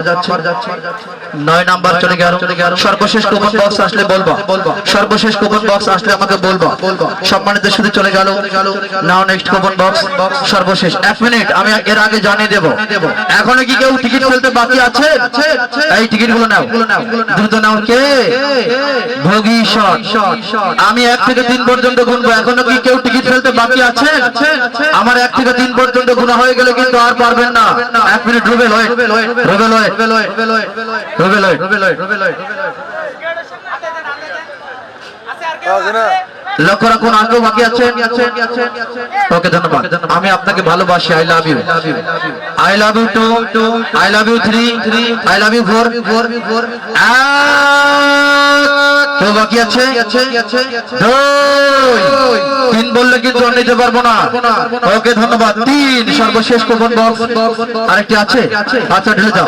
9 নাম্বার চলে গেল সর্বশেষ কুপন বক্স আসলে বলবা সর্বশেষ কুপন বক্স আসলে আমাকে বলবা সম্মানিত শুধু চলে গেল নাও নেক্সট কুপন বক্স সর্বশেষ 1 মিনিট আমি এর আগে জানিয়ে দেব এখনো কি কেউ টিকিট ফেলতে বাকি আছে এই টিকিটগুলো নাও দ্রুত নাও কে ভবিষ্যৎ আমি 1 থেকে 3 পর্যন্ত গুনবো এখনো কি কেউ টিকিট ফেলতে বাকি আছে আমার 1 থেকে 3 পর্যন্ত গুণা হয়ে গেলে কিন্তু আর পারবেন না 1 মিনিট রুবেল লক্ষ্য রাখুন আগেও বাকি আছে ওকে ধন্যবাদ আমি আপনাকে ভালোবাসি I love you 2 I love you 3 I love you 4 কেউ বাকি আছে 3 বললে কিন্তু নিতে পারবো না ওকে ধন্যবাদ 3 সর্বশেষ কুপন বক্স আরেকটি আছে আচ্ছা ঢেলে যাও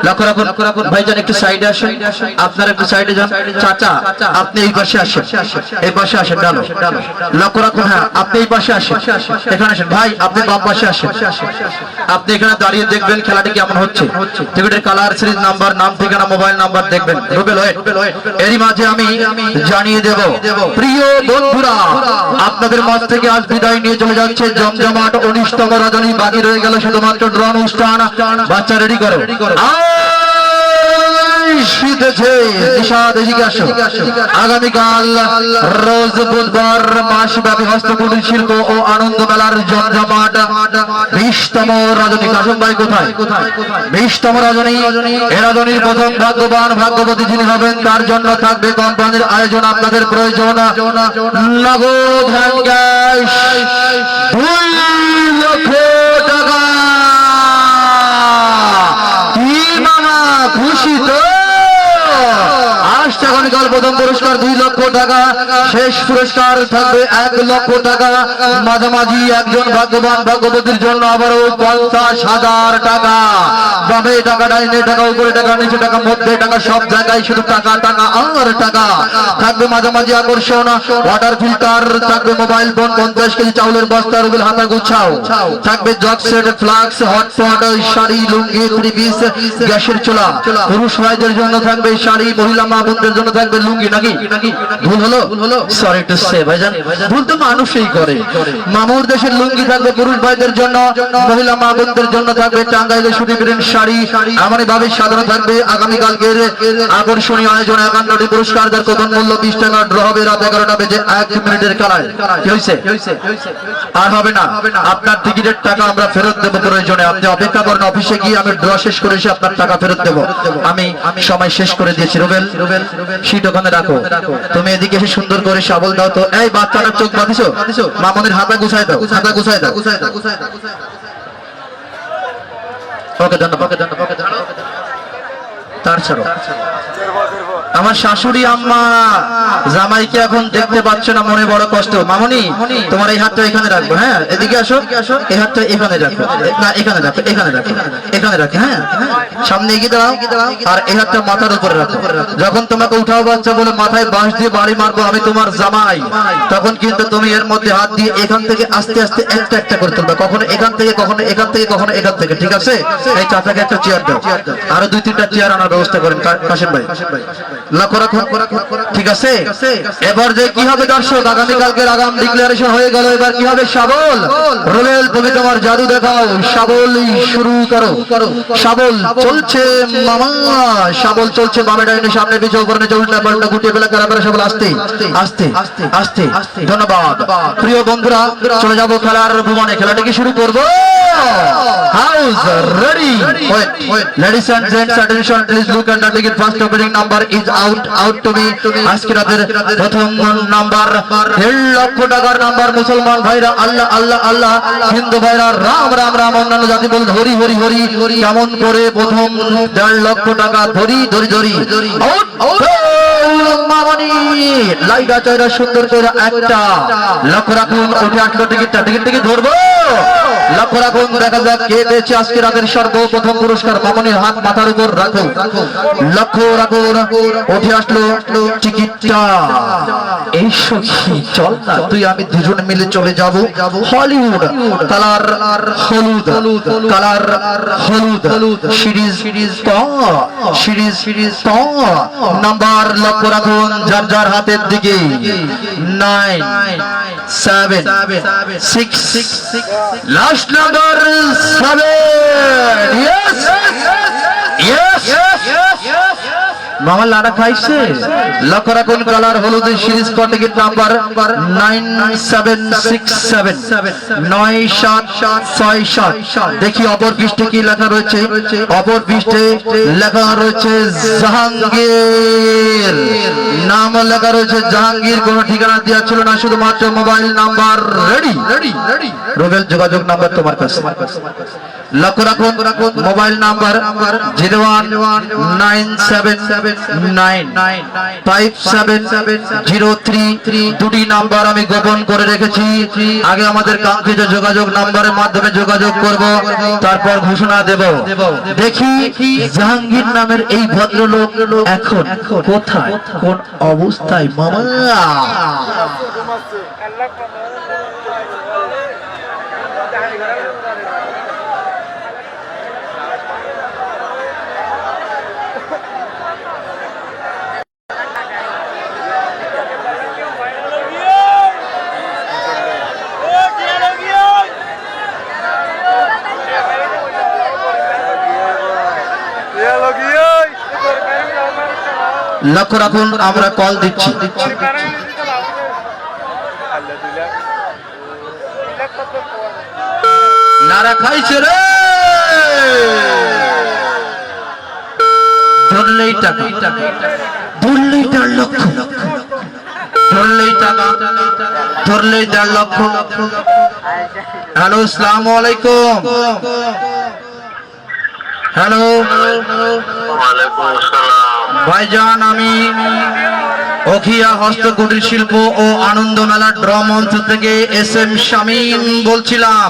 লক্ষ্য রাখুন ভাইজান একটু সাইডে আসেন আপনারা একটু সাইডে যান চাচা আপনি এই পাশে আসেন এই পাশে আসেন ডালো লক্ষ্য রাখুন হ্যাঁ আপনি এই পাশে আসেন এখানে আসেন ভাই আপনি বাম পাশে আসেন আপনি এখানে দাঁড়িয়ে দেখবেন খেলাটি কেমন হচ্ছে টিকিটের কালার সিরিজ নাম্বার নাম ঠিকানা মোবাইল নাম্বার দেখবেন রুবেল এরই মাঝে আমি জানিয়ে দেব প্রিয় বন্ধুরা আপনাদের মাঝ থেকে আজ বিদায় নিয়ে চলে যাচ্ছে জমজমাট 19তম রজনী বাকি রয়ে গেল শুধুমাত্র ড্র অনুষ্ঠান বাচ্চা রেডি করো আগামীকাল রোজ বুধবার মাসব্যাপী হস্তকুটির শিল্প ও আনন্দ মেলার জমজমাট 20তম রজনী কাসম ভাই কোথায় 20তম রজনী এ রজনীর প্রথম ভাগ্যবান ভাগ্যবতী যিনি হবেন তার জন্য থাকবে কোম্পানির আয়োজন আপনাদের প্রয়োজন নগদ হ্যান্ড ক্যাশ 2 লক্ষ টাকা কি মামা খুশি তো আগামীকাল প্রথম পুরস্কার 2 লক্ষ টাকা শেষ পুরস্কার থাকবে 1 লক্ষ টাকা মাঝামাঝি একজন ভাগ্যবান ভাগ্যবতীর জন্য আবারও 50,000 টাকা বামে টাকা, ডাইনে টাকা, উপরে টাকা, নিচে টাকা, মধ্যে টাকা, সব জায়গায় শুধু টাকা টাকা আর টাকা। থাকবে মাঝামাঝি আকর্ষণ, ওয়াটার ফিল্টার, থাকবে মোবাইল ফোন, 50 কেজি চাউলের বস্তা, রুবেল হাতা গুছাও, থাকবে jug set, flask, hot pot, sari, lungi, three piece, গ্যাসের চুলা। পুরুষ ভাইদের জন্য থাকবে শাড়ি, মহিলা মা বোনদের জন্য থাকবে লুঙ্গি। নাকি ভুল হলো? সরি টু সে ভাইজান, ভুল তো মানুষই করে। মামুর দেশের লুঙ্গি থাকবে পুরুষ ভাইদের জন্য, মহিলা মা বোনদের জন্য থাকবে টাঙ্গাইলের সুতি প্রিন্ট শাড়ি। আমারই ভাবে সাধারণ থাকবে আগামীকালকের আকর্ষণীয় আয়োজন, 51টি পুরস্কার, যার কোপন মূল্য 20 টাকা। ড্র হবে রাত 11টা বেজে 1 মিনিটের খেলায়। কি হয়েছে? আর হবে না, আপনার টিকিটের টাকা আমরা ফেরত দেবো প্রয়োজনে। আপনি অপেক্ষা করেন, অফিসে গিয়ে আমি ড্র শেষ করে এসে আপনার টাকা ফেরত দেবো। আমি সময় শেষ করে দিয়েছি। রুবেল সিট ওখানে রাখো, তুমি এদিকে এসে সুন্দর করে শাবল দাও তো। এই বাচ্চাটার চোখ বাঁধিছো, মামনের হাতা গুছাই দাও, হাতা গুছাই দাও। ওকে ধন্যবাদ। তার ছাড়ো আমার শাশুড়ি আম্মা জামাইকে এখন দেখতে পাচ্ছ না, মনে বড় কষ্ট। মামনি, তোমার এই হাতটা এখানে রাখবো। হ্যাঁ, এদিকে আসো, এই হাতটা এখানে রাখো, না এখানে রাখো, এখানে রাখো, এখানে রাখো। হ্যাঁ, সামনে এগিয়ে দাঁড়াও, আর এই হাতটা মাথার উপরে রাখো। যখন তোমাকে উঠাও বাচ্চা বলে মাথায় বাঁশ দিয়ে বাড়ি মারবো আমি তোমার জামাই, তখন কিন্তু তুমি এর মধ্যে হাত দিয়ে এখান থেকে আস্তে আস্তে একটা একটা করে তুলবে। কখনো এখান থেকে, কখনো এখান থেকে, কখনো এখান থেকে। ঠিক আছে? এই চাচাকে একটা চেয়ার দাও, আরো 2-3টা চেয়ার আনার ব্যবস্থা করেন কাশেম ভাই। লক্ষ্য রাখো, ঠিক আছে? এবার যে কি হবে দর্শক, আগামীকালকের আগাম ডিক্লারেশন হয়ে গেল। এবার কি হবে? শাবল। রুবেল, তুমি তোমার জাদু দেখাও। শাবল শুরু করো। শাবল চলছে মামা, শাবল চলছে বামে ডাইনে, সামনে পিছে, উপরে নিচে, উল্টা পাল্টা, গুটিয়ে ফেলা, কারা কারা, শাবল আস্তে আস্তে আস্তে। ধন্যবাদ প্রিয় বন্ধুরা, চলে যাবো খেলার ভুবনে। খেলাটা কি শুরু করবো? House ready? Ladies and gents, attention, please look at the ticket. First opening number is out to be আজকে রাতের প্রথম নাম্বার 1.5 লক্ষ টাকার নাম্বার। মুসলমান ভাইরা আল্লাহ আল্লাহ আল্লাহ, হিন্দু ভাইরা রাম রাম রাম, অন্যান্য জাতি বল হরি হরি হরি। কেমন করে প্রথম 1.5 লক্ষ টাকা ধরি ধরি ধরি মামনি লাইগা চয়রা সুন্দর করে একটা। লক্ষ্য রাখুন, উঠে আসলো টিকিটটা, টিকিট থেকে ধরবো। লক্ষ্য রাখুন, দেখা যাক কে পেয়েছে আজকে রাতের সর্বপ্রথম পুরস্কার। মামনির হাত মাথার উপর রাখো, লক্ষ্য রাখুন, উঠে আসলো টিকিটটা। এই সখী চল না, তুই আমি দুজন মিলে চলে যাব হলিউড। কালার হলুদ, কালার হলুদ, সিরিজ নাম্বার। লক্ষ্য রাখুন, যার যার হাতের দিকে 9 7 6 লাস্ট নাম্বার 7। ইয়েস মামা লাড়া খাইছে। লক্ষ্য রাখুন, কালার হলুদ, সিরিজ টিকিট নাম্বার 9767 9767। দেখি অপর পৃষ্ঠে কি লেখা রয়েছে। অপর পৃষ্ঠে লেখা রয়েছে জাহাঙ্গীর, নাম লেখা রয়েছে জাহাঙ্গীর। কোন ঠিকানা দেওয়া ছিল না, শুধুমাত্র মোবাইল নাম্বার। রেডি? রুবেল, যোগাযোগ নাম্বার তোমার কাছে। লক্ষ্য রাখুন, মোবাইল নাম্বার 0197957003। দুটি নাম্বার আমি গোপন করে রেখেছি। আগে আমাদের কাঙ্ক্ষিত যোগাযোগ নাম্বারের মাধ্যমে যোগাযোগ করব, তারপর ঘোষণা দেব। দেখি জাহাঙ্গীর নামের এই ভদ্রলোক এখন কোথায়, কোন অবস্থায়। মামা লক্ষ্য রাখুন, আমরা কল দিচ্ছি। নারা খাইছে রে, ধরলেই টাকা, ধরলেই 1.5 লক্ষ, ধরলেই টাকা, ধরলেই 1.5 লক্ষ। হ্যালো, আসসালামু আলাইকুম। হ্যালো, ভাইজান, আমি অখিয়া হস্তকুটির শিল্প ও আনন্দ মেলা ড্র মঞ্চ থেকে SM শামীম বলছিলাম।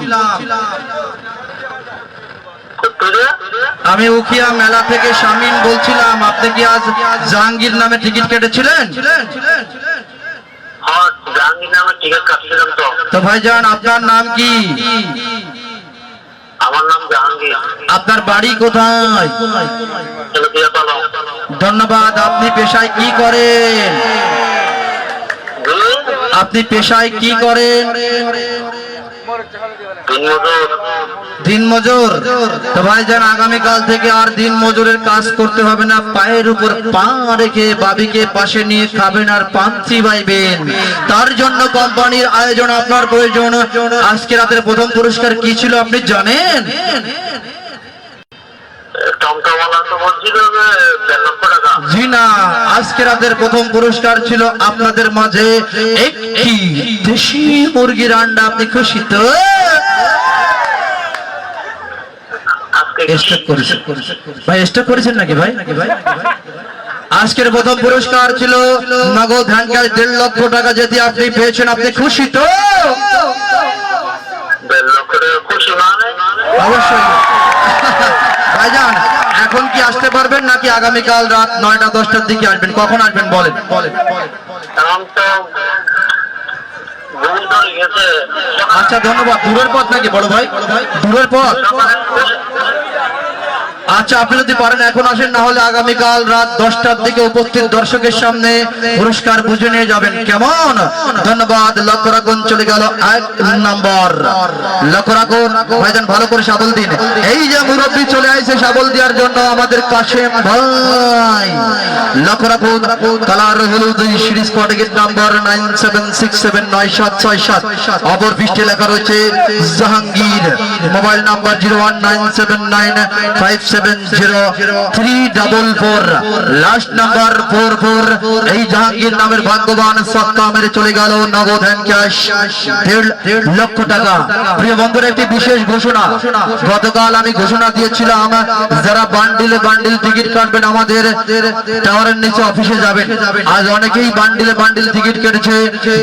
আমি উখিয়া মেলা থেকে শামিন বলছিলাম, আপনি কি আজ জাহাঙ্গীর নামে টিকিট কেটেছিলেন? তো ভাইজান আপনার নাম কি? আমার নাম জাহাঙ্গীর। আপনার বাড়ি কোথায়? ধন্যবাদ। আপনি পেশায় কি করেন? আপনি পেশায় কি করেন? দিনমজুর। তো ভাইজান আগামীকাল থেকে আর দিন মজুরের কাজ করতে হবে না, পায়ের উপর পা রেখে বাবিকে পাশে নিয়ে খাবেন আর পান্তি বাইবেন। তার জন্য কোম্পানির আয়োজন আপনার প্রয়োজন। আজকে রাতের প্রথম পুরস্কার কি ছিল আপনি জানেন? জি না, আজকে রাতের প্রথম পুরস্কার ছিল আপনাদের মাঝে একটি দেশি মুরগির আন্ডা। আপনি খুশি তো? ভাই স্টপ করেছেন নাকি ভাই? আজকের প্রথম পুরস্কার ছিল নগদ হ্যাঙ্গার 1.5 লক্ষ টাকা, যেটি আপনি পেয়েছেন। আপনি খুশি তো? অবশ্যই। ভাইজান এখন কি আসতে পারবেন নাকি আগামীকাল রাত 9টা 10টার দিকে আসবেন? কখন আসবেন বলেন? আচ্ছা ধন্যবাদ। দূরের পথ নাকি বড় ভাই? দূরের পথ। আচ্ছা আপনি যদি পারেন এখন আসেন, না হলে আগামীকাল রাত 10টার দিকে উপস্থিত দর্শকের সামনে পুরস্কার বুঝে নিয়ে যাবেন। কেমন? ধন্যবাদ। লক্ষ্য রাখুন, চলে গেল 1 নম্বর। লক্ষ্য রাখুন ভাইজান, ভালো করে সাবল দিন। এই যে মুরব্বী চলে আসছে সাবল দেওয়ার জন্য, আমাদের কাশেম ভাই। লক্ষ্য রাখুন, কালার হলুদ সিরিজ কটেগের নাম্বার 97679767। অপর পৃষ্ঠে লেখা রয়েছে Jahangir. Mobile number 01979570344। Last number 44। এই জাহাঙ্গীর নামের ভাগ্যবান সক্কা মেরে চলে গেল নগদ হ্যান্ড ক্যাশ 1.5 লক্ষ টাকা। প্রিয় বন্ধুরা, একটি বিশেষ ঘোষণা। গতকাল আমি ঘোষণা দিয়েছিলাম, যারা বান্ডিলে বান্ডিল টিকিট কাটবেন আমাদের টাওয়ারের নিচে অফিসে যাবেন। আজ অনেকেই বান্ডিলে বান্ডিল টিকিট কেটেছে।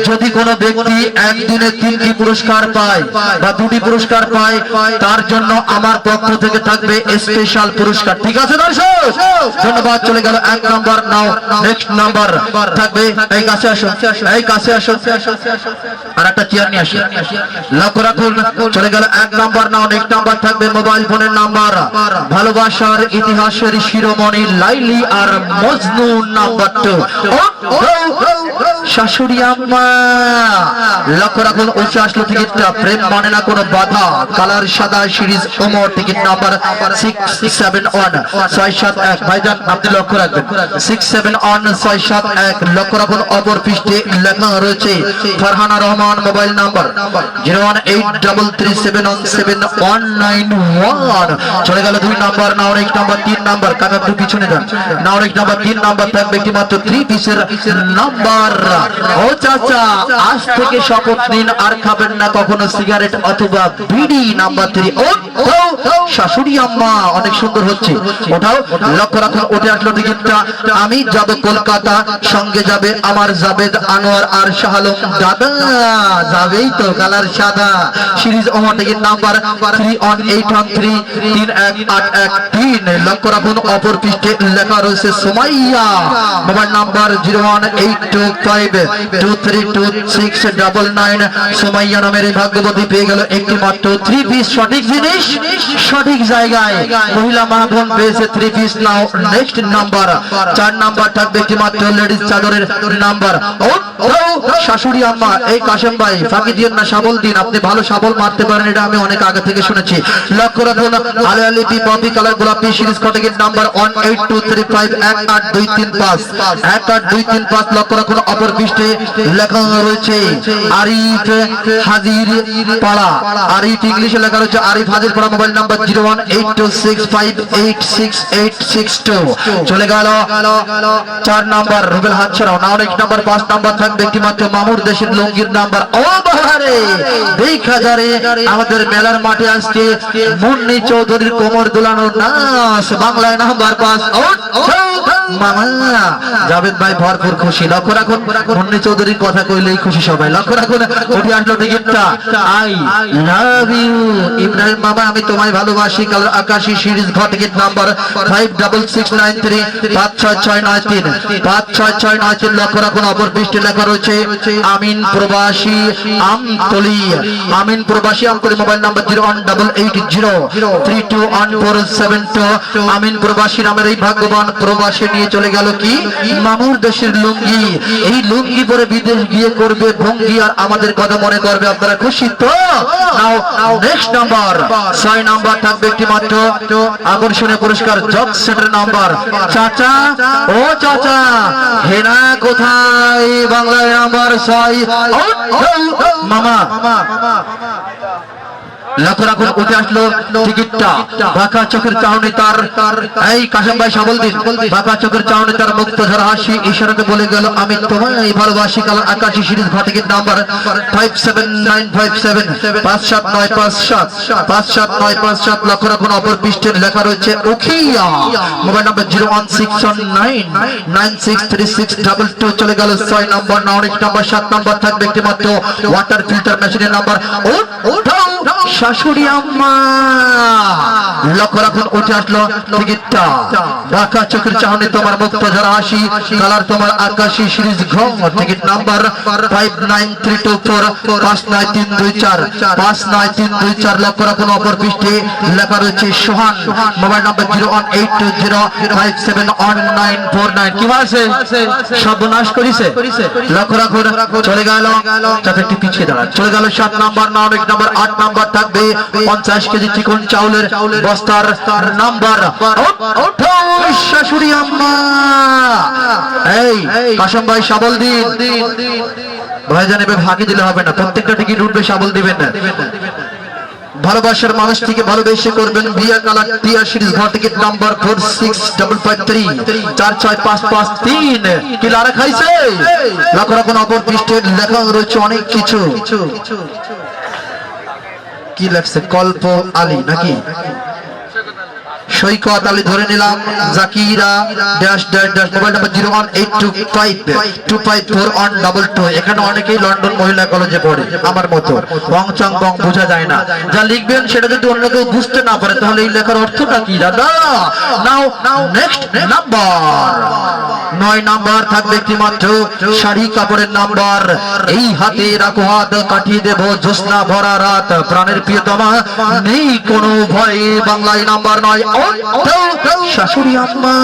যদি কোনো ব্যক্তি একদিনে 3টি পুরস্কার পায় বা 2টি পুরস্কার পায়, তার জন্য আমার পক্ষ থেকে থাকবে স্পেশাল পুরস্কার। ঠিক আছে দর্শক? ধন্যবাদ। চলে গেল 1 নম্বর। নাও নেক্সট নাম্বার থাকবে। এই কাছে আসো, এই কাছে আসো, আর একটা চেয়ার নিয়ে আসো। লক্ষ্য রাখুন, চলে গেল 1 নম্বর। নাও নেক্সট নাম্বার থাকবে মোবাইল ফোনের নাম্বার। ভালোবাসার ইতিহাসের শিরোমণি লাইলি আর মজনু নাম্বার 2। শাশুড়ি আম্মা। লক্ষ্য রাখুন, ওইটা আসলো টিকিটটা। প্রেম মানে না কোনো বাধা। কালার সাদা সিরিজ ওমর টিকিট নাম্বার 671671। ভাইজান আপনি লক্ষ্য রাখবেন 671671। লক্ষ্য রাখুন, অপর পৃষ্ঠে লেখা রয়েছে ফারহানা রহমান। Mobile number 01833717191। চলে গেল 2 নাম্বার। নাওরেক number 3 number. কাকা একটু পিছনে যান। নাওরেক নাম্বার 3 নাম্বার থাকবে একটি মাত্র 3 পিসের নাম্বার। ও চাচা, আজ থেকে শপথ নিন আর খাবেন না কখনো সিগারেট অথবা বিড়ি। নাম্বার 3। ও শাশুড়ি আম্মা, অনেক সুন্দর হচ্ছে। ওটাও লক্ষ্য রাখুন, ওটা আসলো টিকিটটা। আমি যাব কলকাতা, সঙ্গে যাবে আমার জাবেদ আনোয়ার আর শাহ আলম দাদা। যাবেই তো? কালার সাদা সিরিজ ওমর টিকিট নাম্বার 3183318113। লক্ষ্য রাখুন, অপর পৃষ্ঠে লেখা রয়েছে সোমাইয়া। Mobile number 01825232699। সোমাইয়া নামের এই ভাগ্যবতী পেয়ে গেল একটি মাত্র 3 পিস। সঠিক জিনিস সঠিক জায়গায়। মহিলা মা বোন পেয়েছে 3 পিস। নাও নেক্সট নাম্বার 4 নাম্বার থাকবে একটি মাত্র লেডিস চাদরের নাম্বার। শাশুড়ি আম্মা। এই কাশেম ভাই ফাঁকি দিয়ে না, শাবল দিন। আপনি ভালো শাবল মারতে পারেন, এটা আমি অনেক আগে থেকে শুনেছি। লক্ষ্য রাখুন, আলো আলিপি পপি কালার গোলাপি সিরিজ কটেগের নাম্বার 18235182335 18235। লক্ষ্য রাখুন, অপর পৃষ্ঠে লেখা রয়েছে আরিফ হাজির পাড়া। আরিফ ইংলিশে লেখা রয়েছে আরিফ হাজির পাড়া। Mobile number 01826586862। চলে গেল 4 নাম্বার রুবেল হাত ছাড়াও। নাও নেক্সট নাম্বার 5 নাম্বার থাকবে একটি মাত্র মামুর দেশের লঙ্গির নাম্বার। ও বাহারে দেখা যারে আমাদের মেলার মাঠে আজকে মুন্নি চৌধুরীর কোমর দুলানোর নাচ। বাংলায় নাম্বার 5। মামা জাভেদ ভাই ভরপুর খুশি। লক্ষ্য রাখুন মুন্নি চৌধুরীর কথা কইলেই খুশি সবাই। লক্ষ্য রাখুন উঠে আসলো টিকিটটা আই লাভ ইউ ইব্রাহিম মামা আমি তোমায় ভালোবাসি কালার আকাশী সিরিজ ঘর টিকিট নাম্বার 56693 56693 56693। লক্ষ্য রাখুন অপর পৃষ্ঠে লেখা রয়েছে আমিন প্রবাসী আমতলি। আমিন প্রবাসী আমতলি মোবাইল নাম্বার 01880321472। আমিন প্রবাসী নামের এই ভাগ্যবান প্রবাসী নিয়ে চলে গেল কি মামুর দেশের লুঙ্গি। এই লুঙ্গি পরে বিদেশ গিয়ে করবে ভঙ্গি আর আমাদের কথা মনে করবে। আপনারা খুশি তো? নাও নেক্সট নাম্বার 6 নাম্বার থাকবে একটি মাত্র আকর্ষণীয় পুরস্কার জব সেটের নাম্বার। চাচা ও চাচা হেনা কোথায়? বাংলায় নাম্বার 6 মামা। লক্ষ্য রাখুন উঠে আসলো টিকিটটা বাঁকা চোখের চাউনি তার এই কাশেম ভাই সাবল দিন। বাঁকা চোখের চাউনি তার মুক্ত ঝরা হাসি ইশারাতে বলে গেল আমি তোমায় ভালোবাসি কালার আকাশী সিরিজ ঘর টিকিট নাম্বার 57957 57957 57957। লক্ষ্য রাখুন অপর পৃষ্ঠের লেখা রয়েছে উখিয়া মোবাইল নাম্বার 01699963622। চলে গেল 6 নম্বর। নাউরিক নাম্বার 7 নম্বর থাকবে একটি মাত্র ওয়াটার ফিল্টার মেশিনের নাম্বার শাশুড়ি আম্মা। লক্ষ্য রাখুন উঠে আসলো টিকিটটা বাঁকা চোখের চাহনি তোমার মুক্ত ঝরা হাসি কালার তোমার আকাশী সিরিজ ঘর টিকিট নাম্বার 59324 59324 59324। লক্ষ্য রাখুন অপর পৃষ্ঠে লেখা রয়েছে সোহান মোবাইল নাম্বার 01820571949। কি আছে সর্বনাশ করেছে। লক্ষ্য রাখুন চলে গেল যাতে একটু পিছিয়ে দাঁড়ান। চলে গেল 7 নাম্বার। নাউরিক নাম্বার 8 নাম্বার থাকবে 50 কেজি চিকন চাউলের বস্তার নাম্বার শাশুড়ি আম্মা। এই কাশেম ভাই সাবল দিন। ভাইজান এভাবে ফাঁকি দিলে হবে না, প্রত্যেকটা টিকিট উঠবে সাবল দিবেন না। ভালোবাসার মানুষটিকে ভালোবেসে করবেন বিয়া কালার টিয়া সিরিজ ঘর টিকিট নাম্বার 46553 46553। কি লারা খাইছে? লক্ষ্য রাখুন অপর পৃষ্ঠের লেখা রয়েছে অনেক কিছু। কি লেখছে? কল্প আলী নাকি সৈকত আলী ধরে নিলাম। Zakira dash dash dash mobile number 01825254122। এখানে অনেকেই লন্ডন মহিলা কলেজে পড়ে আমার মতো বং চং বং বোঝা যায় না। যা লিখবেন সেটা যদি অন্য কেউ বুঝতে না পারে তাহলে এই লেখার অর্থটা কি দাদা? নাও নেক্সট নাম্বার 9 নাম্বার থাকবে একটি মাত্র শাড়ি কাপড়ের নাম্বার। এই হাতে রাখো হাত কাটিয়ে দেব জ্যোৎস্না ভরা রাত প্রাণের প্রিয়তমা নেই কোনো ভয়। বাংলায় নাম্বার 9 শাশুড়ি আম্মা।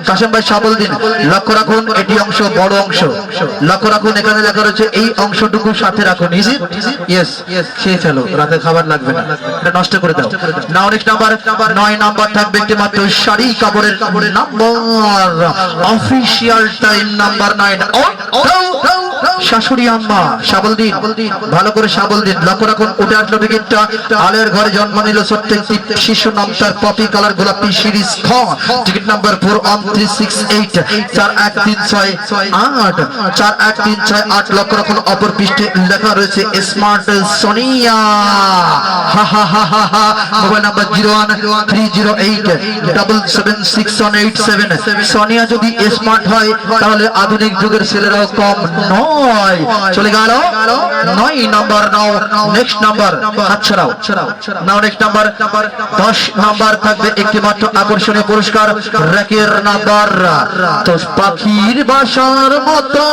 কাশেম ভাই সাবল দিন। লক্ষ্য রাখুন এটি অংশ বড় অংশ। লক্ষ্য রাখুন এখানে লেখা রয়েছে এই অংশটুকু সাথে রাখুন। ইয়েস খেয়ে ফেলো, রাতে খাবার লাগবে না, এটা নষ্ট করে দাও। নাউরিক নাম্বার 9 নাম্বার থাকবে একটি মাত্র শাড়ি কাপড়ের নাম্বার। অফিসিয়াল টাইম নাম্বার 9 শাশুড়ি আম্মা। সাবল দিন, ভালো করে সাবল দিন। লক্ষ্য রাখুন উঠে আসলো টিকিটটা আলের ঘরে জন্ম নিল ছোট্ট একটি শিশু নাম তার পপি কালার গোলাপি সিরিজ খ টিকিট নাম্বার 41368 41368 41368। লক্ষ্য রাখুন অপর পৃষ্ঠে লেখা রয়েছে স্মার্ট সোনিয়া। হা হা হা হা হা মোবাইল নাম্বার 01308776187। সোনিয়া যদি স্মার্ট হয় তাহলে আধুনিক যুগের ছেলেরাও কম নয়। চলে গেল 9 নাম্বার। নাও নেক্সট নাম্বার হাতছাড়াও নাও নেক্সট নাম্বার 10 নাম্বার থাকবে একটি মাত্র আকর্ষণীয় পুরস্কার র্যাকের নাম্বার। তো পাখির বাসার মতো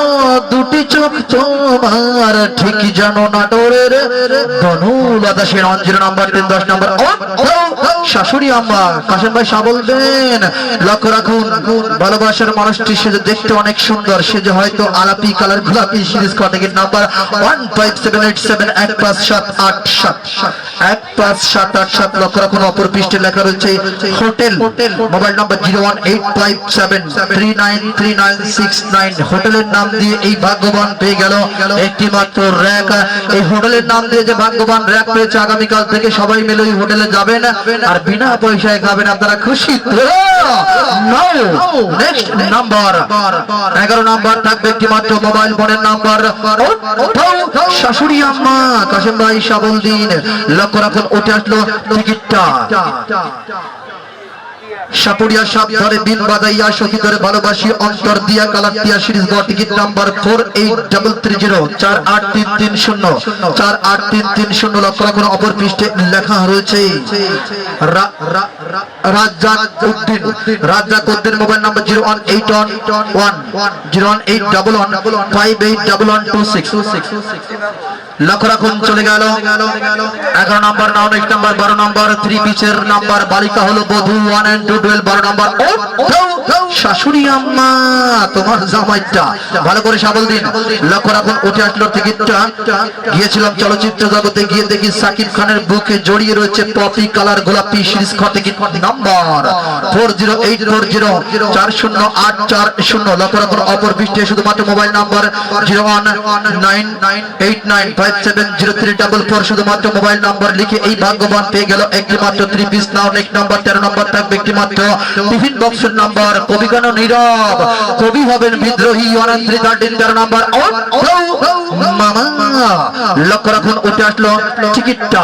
দুটি চোখ তোমার ঠিক জানো নাটোরের বনুল আদাসের 0 নাম্বার 10 নাম্বার শাশুড়ি আম্মা। কাশেম ভাই সাবল দেন। লক্ষ্য রাখুন ভালোবাসার মানুষটি সে দেখতে অনেক সুন্দর, সে যে হয়তো আলাপি কালার গোলাপি সিরিজ টিকিট নাম্বার 15787 15787 লক্ষ্য রাখুন অপর পৃষ্ঠে লেখা রয়েছে হোটেল মোবাইল নাম্বার 01857393969। হোটেলের নাম দিয়ে এই ভাগ্যবান পেয়ে গেল একটি মাত্র র্যাক। এই হোটেলের নাম দিয়ে যে ভাগ্যবান র্যাক পেয়েছে আগামীকাল থেকে সবাই মিলে ওই হোটেলে যাবেন আর বিনা পয়সায় খাবেন। আপনারা খুশি তো? নেক্সট নাম্বার 11 নাম্বার থাকবে একটি মাত্র মোবাইল ফোনের নাম্বার শাশুড়ি আম্মা। কাশেম ভাই সাবল দিন। লক্ষ্য রাখুন উঠে আসলো টিকিটটা সাপুরিয়া সাপ ধরে দিন বাদাইয়া সখী ধরে ভালোবাসি অন্তর দিয়া কালার দিয়া সিরিজ গ টিকিট নাম্বার 48330 48330 48330 লক্ষ রাখুন। অপর পৃষ্ঠে লেখা রয়েছে রাজ্জাক উদ্দিন মোবাইল নাম্বার 01811 লক্ষ রাখুন। চলে গেল 11 নম্বর 9 নম্বর 12 নম্বর 3 পিচের নাম্বার বালিকা হলো বধূ 1 and 2 12 12 নম্বর শাশুড়ি আম্মা তোমার জামাইটা ভালো করে সাবল দিন। লক্ষ্য রাখুন উঠে আসলো টিকিটটা। গিয়েছিলাম চলচ্চিত্র জগতে, গিয়ে দেখি সাকিব খানের বুকে জড়িয়ে রয়েছে পপি কালার গোলাপি সিরিজ খ টিকিট নাম্বার 4084040840। লক্ষ্য রাখুন অপর পৃষ্ঠে শুধুমাত্র মোবাইল নাম্বার 01989570344 শুধুমাত্র মোবাইল নাম্বার লিখে এই ভাগ্যবান পেয়ে গেল একটি মাত্র 3 পিস নাও। নেক্সট নাম্বার 13 নম্বর থাকবে একটি মাত্র টিফিন বক্সের নাম্বার। কবি কেন নীরব, কবি হবেন বিদ্রোহী। 13 নম্বর মামা। লক্ষ্য রাখুন উঠে আসলো টিকিটটা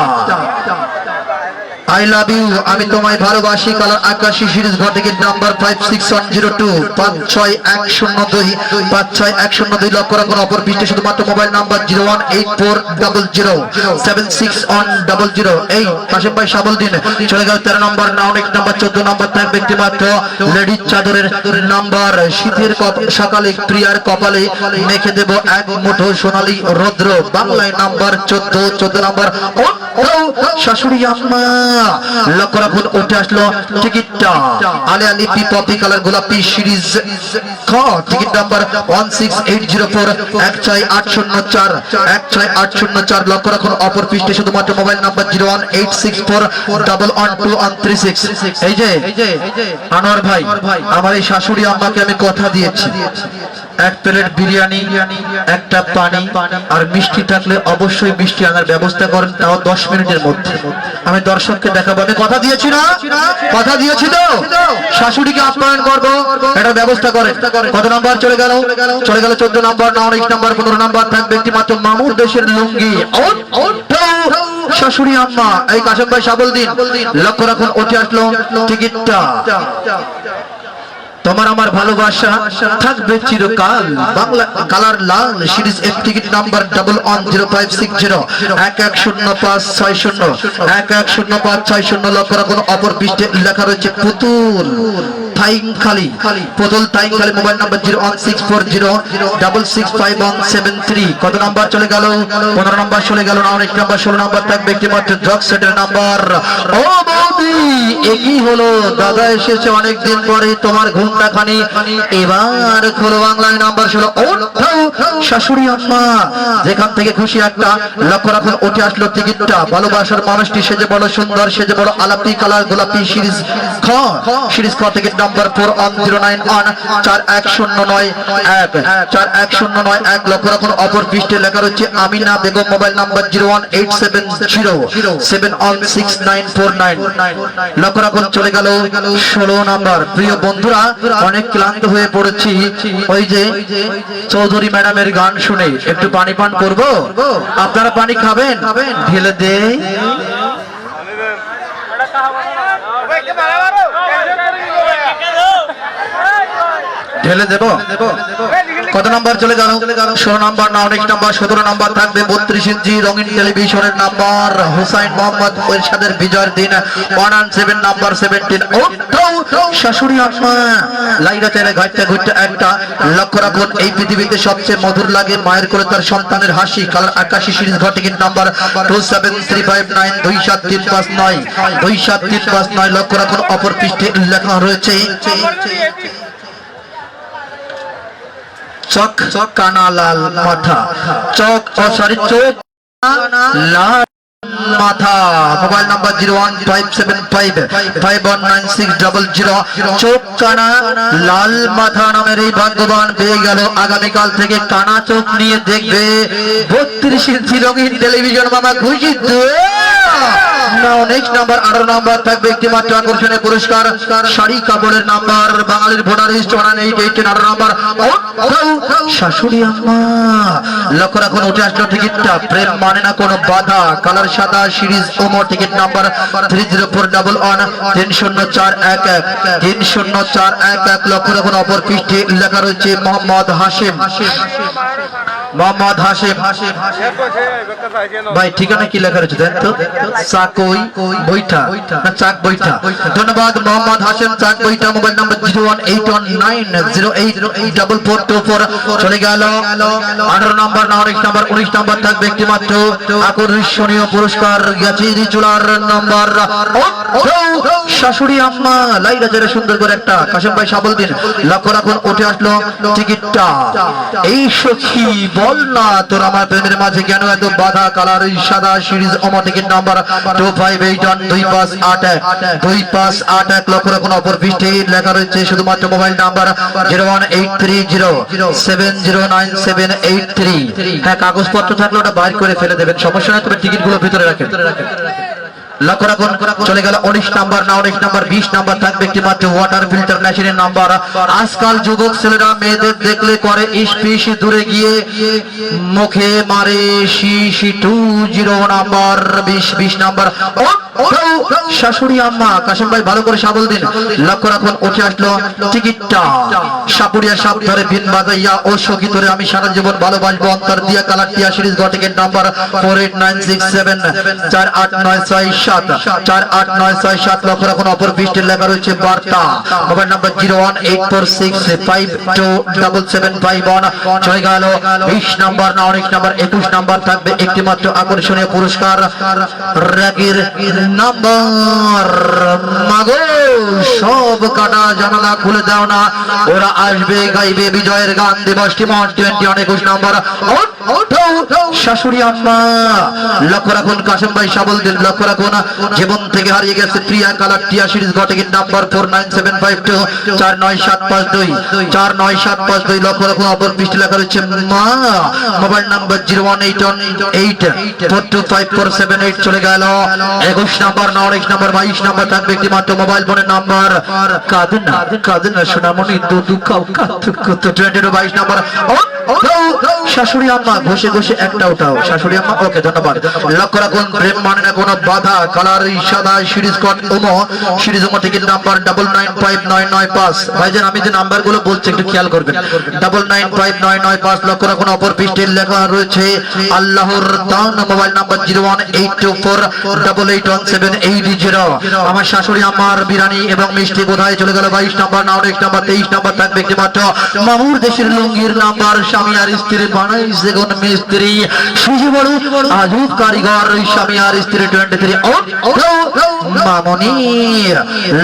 আই লাভ ইউ আমি তোমায় ভালোবাসি কালার আকাশী সিরিজ ঘর থেকে নাম্বার 56102 56102 56102। লক্ষ্য রাখুন অপর পৃষ্ঠে শুধুমাত্র মোবাইল নাম্বার 01800761000। এই কাশেম ভাই সাবল দিন। চলে গেল 13 নম্বর 9 নম্বর 14 নম্বর থাকবে একটি মাত্র লেডিজ চাদরের নাম্বার। শীতের সকালে প্রিয়ার কপালে মেখে দেব এক মুঠো সোনালী রৌদ্র বাংলায় নাম্বার 14 নম্বর শাশুড়ি আম্মা। লক্ষ্য রাখুন উঠে আসলো টিকিটটা আলিয়া লিপি পপি কালার গোলাপি সিরিজ খ টিকিট নাম্বার 16804 16804 16804। লক্ষ্য রাখুন অপর পৃষ্ঠে শুধুমাত্র মোবাইল নাম্বার 01864112136। এই যে আনোয়ার ভাই আমার এই শাশুড়ি আম্মাকে আমি কথা দিয়েছি এক প্লেট বিরিয়ানি একটা পানি আর মিষ্টি থাকলে অবশ্যই মিষ্টি আনার ব্যবস্থা করেন, তাও 10 মিনিটের মধ্যে। আমি দর্শককে দেখাবো আমি কথা দিয়েছি না, কথা দিয়েছি তো শাশুড়িকে আপ্যায়ন করবো, এটা ব্যবস্থা করেন। কত নাম্বার চলে গেল 14 নাম্বার 19 নাম্বার 15 নাম্বার থাকবে একটি মাত্র মামুর দেশের লুঙ্গি শাশুড়ি আম্মা। এই কাশেম ভাই সাবল দিন। লক্ষ্য রাখুন উঠে আসলো টিকিটটা তোমার আমার ভালোবাসা থাকবে চিরকাল বাংলা কালার লাল সিরিজ এফ টিকিট নাম্বার 110560 110560 110560। লক্ষ্য রাখুন অপর পৃষ্ঠে লেখা রয়েছে পুতুল থাইংখালি পুতুল থাইংখালি মোবাইল নাম্বার 01640665173। কত নাম্বার চলে গেল 15 নাম্বার চলে গেল 19 নাম্বার 16 নাম্বার থাকবে একটি মাত্র ড্রগ সেটের নাম্বার। ও বৌদি একই হলো দাদা এসেছে অনেকদিন পরে তোমার ঘুমটা খানি এবার খোলো বাংলায় নাম্বার 16 শাশুড়ি আম্মা যেখান থেকে খুশি একটা। লক্ষ্য রাখুন উঠে আসলো টিকিটটা ভালোবাসার মানুষটি সেজে বড় সুন্দর সেজে বড় আলাপি কালার গোলাপি সিরিজ খ টিকিট নাম্বার 4109 41091 41091। লক্ষ্য রাখুন অপর পৃষ্ঠে লেখা রয়েছে আমিনা বেগম মোবাইল নাম্বার 01870716949। লক্ষ্য রাখুন চলে গেল 16 নাম্বার। প্রিয় বন্ধুরা অনেক ক্লান্ত হয়ে পড়েছি, ওই যে চৌধুরী ম্যাডামের গান শুনে একটু পানি পান করব, আপনারা পানি খাবেন ঢেলে দে ঢেলে দেব। কত নাম্বার চলে গেল 16 নাম্বার 19 নাম্বার 17 নাম্বার থাকবে 32 ইঞ্চি রঙিন টেলিভিশনের নাম্বার হুসাইন মোহাম্মদ পরিষদের বিজয়ের দিন 107 নাম্বার 17 শাশুড়ি আম্মা লাইরা চাইলে ঘাটতে ঘুরতে একটা। লক্ষ্য রাখুন এই পৃথিবীতে সবচেয়ে মধুর লাগে মায়ের কোলে তার সন্তানের হাসি কালার আকাশী সিরিজ ঘর টিকিট নাম্বার 27359 27359 27359। লক্ষ্য রাখুন অপর পৃষ্ঠে লেখা রয়েছে চক কানা লাল মাথা চক চোখ লাল মাথা মোবাইল নাম্বার 01575519600। চোখ কানা লাল মাথা নামের এই ভাগ্যবান পেয়ে গেল আগামীকাল থেকে কানা চোখ নিয়ে দেখবে 32 ইঞ্চি রঙিন টেলিভিশন। মামা খুশি তো নেক্সট নাম্বার 18 নাম্বার থাকবে একটি মাত্র আকর্ষণীয় পুরস্কার শাড়ি কাপড়ের নাম্বার বাঙালির ভোটার লিস্ট 18 নাম্বার শাশুড়ি আম্মা লক্ষ্য রাখুন উঠে আসলো টিকিটটা প্রেম মানে না কোনো বাধা কালার সাদা সিরিজ ওমো টিকিট নাম্বার 304111 30411 30411 লক্ষ্য রাখুন অপর পৃষ্ঠে লেখা রয়েছে মোহাম্মদ হাশিম মোহাম্মদ হাশিম ভাই ঠিকানা কি লেখা রয়েছে দেন তো চাকই বৈঠা না চাক বৈঠা ধন্যবাদ মোহাম্মদ হাশিম চাক বৈঠা মোবাইল নাম্বার 01819084424 চলে গেল 18 নাম্বার না 19 নাম্বার 19 নাম্বার থাকবে একটি মাত্র আকর্ষণীয় পুরস্কার গাছিরি চুলার নাম্বার শাশুড়ি আম্মা লাইরা জেরে সুন্দর করে একটা কাশেম ভাই সাবল দিন লক্ষ্য রাখুন উঠে আসলো টিকিটটা এই সখী বল না তোর আমার প্রেমের মাঝে কেন এত বাধা কালার সাদা সিরিজ ওমো টিকিট নাম্বার 25812581 লক্ষ্য রাখুন অপর পৃষ্ঠে লেখা রয়েছে শুধুমাত্র মোবাইল নাম্বার 01830709783 হ্যাঁ কাগজপত্র থাকলে ওটা বাইর করে ফেলে দেবেন সমস্যা নেই তবে টিকিট গুলো ভিতরে রাখেন লক্ষ্য রাখুন চলে গেল 19 নাম্বার না 19 নাম্বার 20 নাম্বার থাকবে একটি মাত্র ওয়াটার ফিল্টার মেশিনের নাম্বার আজকাল যুবক ছেলেরা মেয়েদের দেখলে করে ইস্পিস দূরে গিয়ে মুখে মারে শিশি 20 নাম্বার 20 নাম্বার শাশুড়ি আম্মা কাশেম ভাই ভালো করে সাবল দিন লক্ষ্য রাখুন উঠে আসলো টিকিটটা সাপুরিয়া সাপ ধরে বিন বাজাইয়া ও সখী ধরে আমি সারা জীবন ভালোবাসবো অন্তর দিয়া কালার টিয়া সিরিজ টিকিট নাম্বার 4896748967 489667 লক্ষ্য রাখুন অপর পৃষ্ঠে লেখা রয়েছে বার্তা মোবাইল নাম্বার 01846527751 চলে গেল 20 নাম্বার না 19 নাম্বার 21 নাম্বার থাকবে একটি মাত্র আকর্ষণীয় পুরস্কার র্যাকের নাম্বার মাগো সব কাটা জানালা খুলে দাও না ওরা আসবে গাইবে বিজয়ের গান দিবসটি মন 21 নাম্বার শাশুড়ি আম্মা লক্ষ্য রাখুন কাশেম ভাই সাবল দিন লক্ষ্য রাখুন জীবন থেকে হারিয়ে গেছে প্রিয়া কালার টিয়া সিরিজ টিকিট নাম্বার 4975249752 49752 লক্ষ্য রাখুন অপর পৃষ্ঠে লেখা রয়েছে মা মোবাইল নাম্বার 01884254778 চলে গেল 21 নাম্বার না 19 নাম্বার 22 নাম্বার থাকবে একটি মাত্র মোবাইল ফোনের নাম্বার কাঁদনা সোনামণি দুধু খাও কত 22 নাম্বার শাশুড়ি আম্মা ঘষে ঘষে একটা উঠাও শাশুড়ি আম্মা ওকে ধন্যবাদ লক্ষ্য রাখুন প্রেম মানে না কোনো বাধা কালার সাদা সিরিজ ওমো সিরিজ ওমো টিকিট নাম্বার 995995 ভাইজান আমি যে নাম্বার গুলো বলছি একটু খেয়াল করবেন 995995 লক্ষ্য রাখুন অপর পৃষ্ঠে লেখা রয়েছে আল্লাহর দান মোবাইল নাম্বার 01824881780 আমার শাশুড়ি আমার বিরানি এবং মিষ্টি কোথায় চলে গেল 22 নাম্বার না 19 নাম্বার 23 নাম্বার থাকবে একটি মাত্র মামুর দেশের লুঙ্গির নাম্বার স্বামী আর স্ত্রী বানাইছে কোন মিস্ত্রি সুজি বড় আজব কারিগর স্বামী আর স্ত্রী 23 মামনি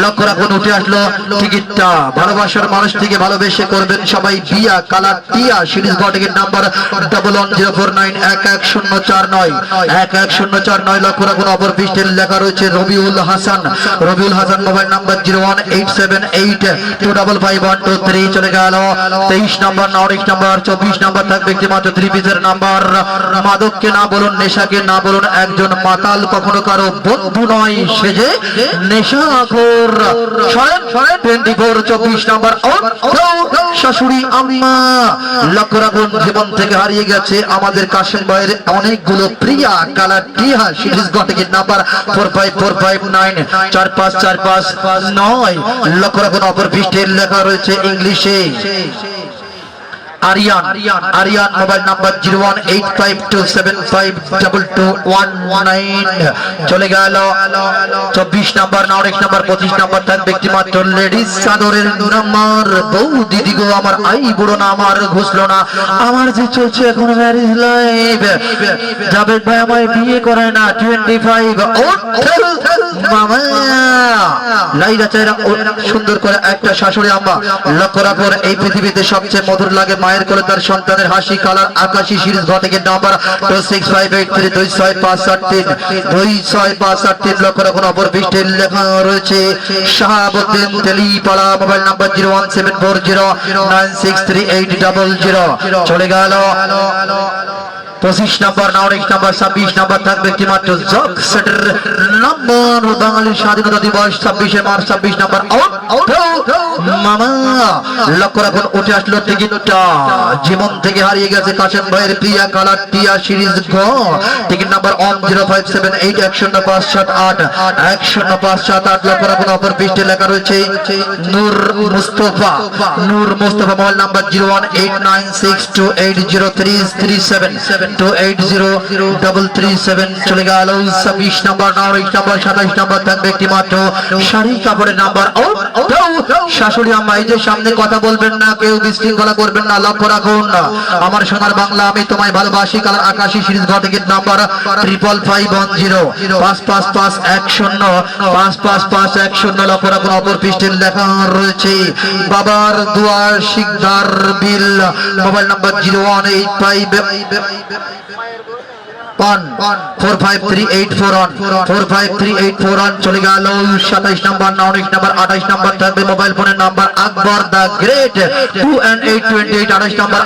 লক্ষ্য রাখুন উঠে আসলো টিকিটটা ভালোবাসার মানুষ থেকে ভালোবেসে করবেন সবাই বিয়া কালার টিয়া সিরিজ টিকিট নাম্বার 1104911049 লক্ষ্য রাখুন অপর পৃষ্ঠে লেখা রয়েছে রবিউল হাসান মোবাইল নাম্বার 01878255123 চলে গেল 23 নাম্বার না 19 নাম্বার 24 নাম্বার থাকবে একটি মাত্র 3 পিসের নাম্বার মাদককে না বলুন নেশাকে না বলুন একজন মাতাল কখনো কারো বন্ধু নয় সেজে নেশাখোর 24 নাম্বার শাশুড়ি আম্মা লক্ষ্য রাখুন জীবন থেকে হারিয়ে গেছে আমাদের কাশেম ভাইয়ের অনেকগুলো প্রিয়া কালার টিয়া সিরিজ টিকিট নাম্বার 45454559 লক্ষ্য রাখুন অপর পৃষ্ঠে লেখা রয়েছে ইংলিশে আরিয়ান মোবাইল নাম্বার 01852752219 চলে গেল 24 নাম্বার না 19 নাম্বার 25 নাম্বার থাকবে একটি মাত্র লেডিস চাদরের নাম্বার বউ দিদি গো আমার আই বুড়ো না আমার ঘুষলো না আমার যে চলছে এখন ম্যারেজ লাইফ জাবেদ ভাই আমায় বিয়ে করে না 25 মামা লাইলা চাইরা সুন্দর করে একটা শাশুড়ি আম্মা লক্ষ্য রাখুন এই পৃথিবীতে সবচেয়ে মধুর লাগে মায়ের মায়ের কোলে তার সন্তানের হাসি কালার আকাশী সিরিজ ঘর থেকে নাম্বার 2658326583 2658 লক্ষ রাখুন। অপর পৃষ্ঠে লেখা রয়েছে শাহাবুদ্দিন তেলিপাড়া, মোবাইল নাম্বার 01740963800। চলে গেল 25 নাম্বার, 19 নাম্বার, 26 নাম্বার থাকবে একটি মাত্র জগ সেটের নাম্বার। বাঙালির স্বাধীনতা দিবস 26 মার্চ, 26 নাম্বার মামা। লক্ষ্য রাখুন উঠে আসলো টিকিটটা, জীবন থেকে হারিয়ে গেছে কাশেম ভাইয়ের প্রিয়া কালার টিয়া সিরিজ ঘ। Ticket number 1057810578 100578। লক্ষ্য রাখুন অপর পৃষ্ঠে লেখা রয়েছে নূর মুস্তফা, নূর মুস্তফা, মোবাইল নাম্বার 01896280337 280337। চলে গেল 26 নাম্বার, 19 নাম্বার, 27 নাম্বার থাকবে একটি মাত্র শাড়ি কাপড়ের নাম্বার। শাশুড়ি আম্মা এই যে সামনে কথা বলবেন না, কেউ বিশৃঙ্খলা করবেন না। লক্ষ্য রাখুন আমার সোনার বাংলা আমি তোমায় ভালোবাসি কালার আকাশী সিরিজ ঘর টিকিট নাম্বার 55510 5551 5551। লক্ষ্য রাখুন অপর পৃষ্ঠে লেখা রয়েছে বাবার দুয়ার শিকদার বিল, মোবাইল নাম্বার 01851453841 চলে গেল 27 নাম্বার, 19 নাম্বার, 28 নাম্বার থাকবে মোবাইল ফোনের number Akbar the great 2828 28 number.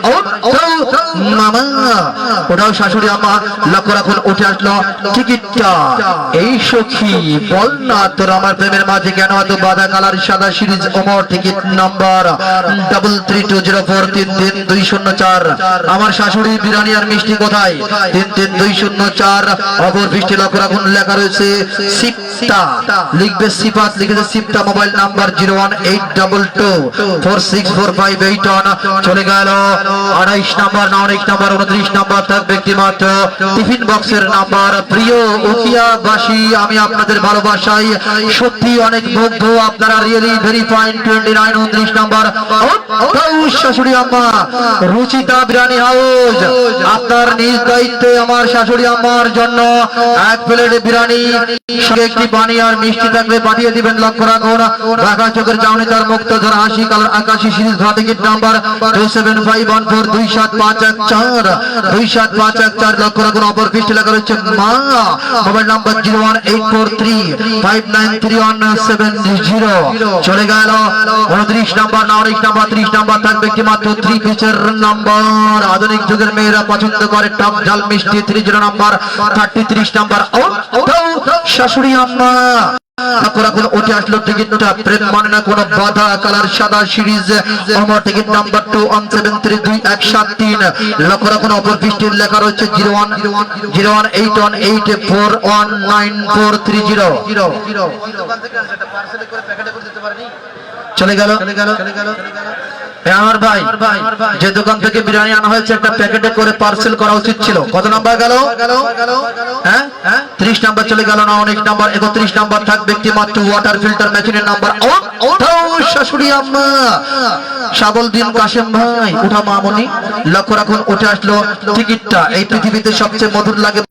মামা ওটাও শাশুড়ি আম্মা। লক্ষ্য রাখুন উঠে আসলো টিকিটটা। এই সখী বল না তোর আমার প্রেমের মাঝে কেন এত বাধা কালার সাদা সিরিজ ওমর টিকিট নাম্বার 3320433204। আমার শাশুড়ি বিরিয়ানি আর মিষ্টি কোথায় 33204। অপর পৃষ্ঠে লক্ষ্য রাখুন লেখা রয়েছে সিপ্তা, লিখবে সিপাত, লিখেছে সিপ্তা, মোবাইল নাম্বার 01822464581। চলে গেল 28 নাম্বার, 19 নাম্বার, 29 নাম্বার থাকবে একটি মাত্র টিফিন বক্সের নাম্বার। প্রিয় উকিয়াবাসী আমি আপনাদের ভালোবাসাই সত্যি অনেক মুগ্ধ, আপনারা রিয়েলি ভেরি ফাইন। 29 29 নাম্বার শাশুড়ি আম্মা রুচিতা বিরিয়ানি হাউস, আপনার নিজ দায়িত্বে আমার শাশুড়ি আম্মার জন্য এক প্লেট বিরিয়ানি সঙ্গে একটি পানি আর মিষ্টি থাকলে পাঠিয়ে দিবেন। লক্ষ্য রাখুন ঢাকা চোখের চাউনি তার মুক্ত ধরা হাসি কালার আকাশী সিরিজ ঘর টিকিট নাম্বার 2751427514 27514। লক্ষ্য রাখুন অপর পৃষ্ঠে লেখা রয়েছে মা, মোবাইল নাম্বার 01843593170। চলে গেল 29 নাম্বার, 19 নাম্বার, 30 নাম্বার থাকবে একটি মাত্র 3 পিসের নাম্বার। আধুনিক যুগের মেয়েরা পছন্দ করে টক ঝাল মিষ্টি 30 নাম্বার 33 নাম্বার। শাশুড়ি আম্মা উঠে আসলো টিকিটটা, প্রেম মানে না কোনো বাধা কালার সাদা সিরিজ আমার টিকিট নাম্বার 21732173। লক্ষ্য রাখুন অপর পৃষ্ঠে লেখা রয়েছে 018819430। চলে গেল আমার ভাই যে দোকান থেকে বিরিয়ানি আনা হয়েছে একটা প্যাকেটে করে পার্সেল করা উচিত ছিল। কত নাম্বার গেল? হ্যাঁ 30 নাম্বার চলে গেল না, 19 নাম্বার, 31 নাম্বার থাকবে একটি মাত্র ওয়াটার ফিল্টার মেশিনের নাম্বার। শাশুড়ি আম্মা সাবল দিন কাশেম ভাই উঠা মামনি। লক্ষ্য রাখুন উঠে আসলো টিকিটটা। এই পৃথিবীতে সবচেয়ে মধুর লাগে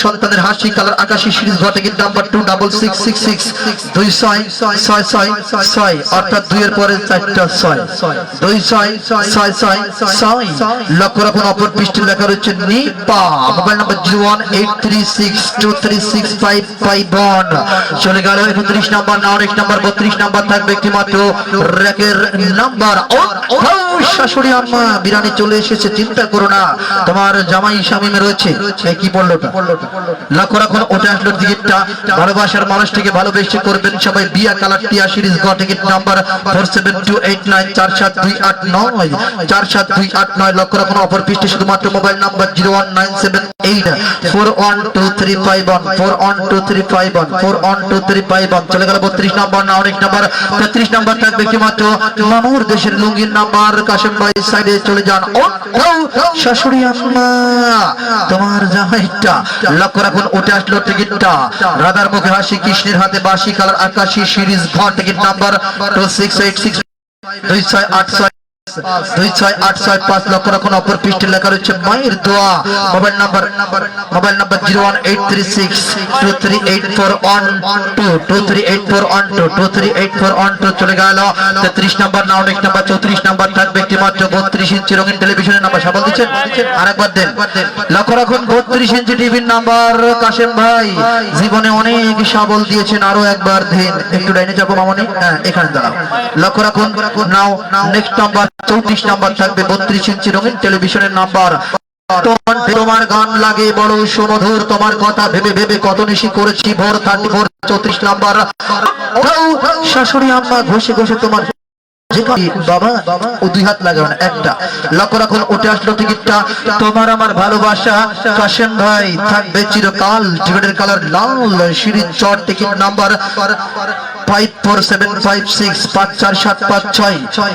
সন্তানের হাসি কালার আকাশী সিরিজ ঘর টিকিট নাম্বার 26662666 অর্থাৎ 2 এর পরে 4টা 6 266666। লক্ষ্য রাখুন অপর পৃষ্ঠে লেখা রয়েছে নিপা, মোবাইল নাম্বার 01836236551। চলে গেল 31 নাম্বার, 19 নাম্বার, 32 নাম্বার থাকবে একটি মাত্র র্যাকের নাম্বার। শাশুড়ি আম্মা বিরিয়ানি চলে এসেছে, চিন্তা করো না, তোমার জামাই শামিমে রয়েছে। কি বললো? লক্ষ্য রাখুন উঠে আসলো টিকিটটা। ভালোবাসার মানুষটিকে ভালোবেসে করবেন সবাই বিয়া কালার টিয়া সিরিজ ঘর টিকিট নাম্বার 4728947289 47289। লক্ষ্য রাখুন অপর পৃষ্ঠে শুধুমাত্র মোবাইল নাম্বার 01978412351 412351 412351। চলে গেল 32 নাম্বার, 19 নাম্বার, 33 নাম্বার থাকবে একটি মাত্র মামুর দেশের লুঙ্গির নাম্বার। কাশেম ভাই সাইডে চলে যান। শাশুড়ি আম্মা তোমার জামাইটা। লক্ষ্য রাখুন উঠে আসলো টিকিটটা। রাধার মুখে হাসি কৃষ্ণের হাতে বাসি কালার আকাশী সিরিজ ঘর টিকিট নাম্বার 26862686 26865 লক্ষ রাখুন অপর পৃষ্ঠে লেখা রয়েছে মায়ের দোয়া মোবাইল নাম্বার 01836238412 চলে গেল 33 নাম্বার না অনেক নাম্বার 34 নাম্বার থাকবে একটি মাত্র 32 ইঞ্চি রঙিন টেলিভিশনের নাম্বার সাবল দিচ্ছেন আরেকবার দেন লক্ষ্য রাখুন 32 ইঞ্চি টিভির নাম্বার কাশেম ভাই জীবনে অনেক সাবল দিয়েছেন আরো একবার দেন একটু লাইনে যাবো মামনি হ্যাঁ এখানে দাঁড়াও লক্ষ্য রাখুন নাও নেক্সট নাম্বার 34 নাম্বার থাকবে 32 ইঞ্চি রঙিন টেলিভিশনের নাম্বার তোমার গান লাগে বড় সুমধুর তোমার কথা ভেবে ভেবে কত নিশি করেছি ভোর 34 34 নাম্বার শাশুড়ি আম্মা ঘষে ঘষে তোমার বাবা ও দুই হাত লাগাবেন একটা লক্ষ্য রাখুন উঠে আসলো টিকিটটা তোমার আমার ভালোবাসা কাশেম ভাই থাকবে চিরকাল টিকিটের কালার লাল সিঁড়ির চট টিকিট নাম্বার 54756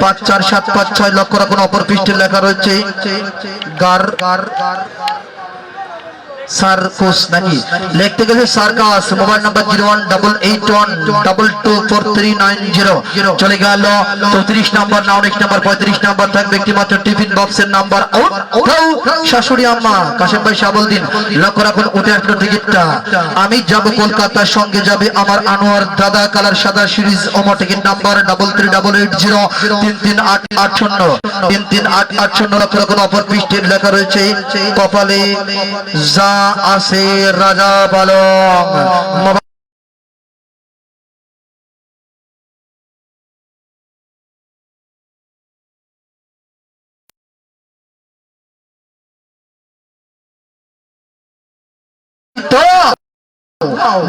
54756 লক্ষ্য রাখুন অপর পৃষ্ঠে লেখা রয়েছে গার সার্কাস নাকি লিখতে গেছে সার্কাস মোবাইল নাম্বার 01881224390 চলে গেল 34 নাম্বার না অনেক নাম্বার 35 নাম্বার থাকবে একটি মাত্র টিফিন বক্সের নাম্বার শাশুড়ি আম্মা কাশেম ভাই সাবল দিন লক্ষ্য রাখুন উঠে আসলো টিকিটটা আমি যাব কলকাতার সঙ্গে যাবে আমার আনোয়ার দাদা কালার সাদা সিরিজ ওমো টিকিট নাম্বার 3388033880 লক্ষ্য রাখুন অপর পৃষ্ঠে লেখা রয়েছে কপালে যা আছে রাজা বালম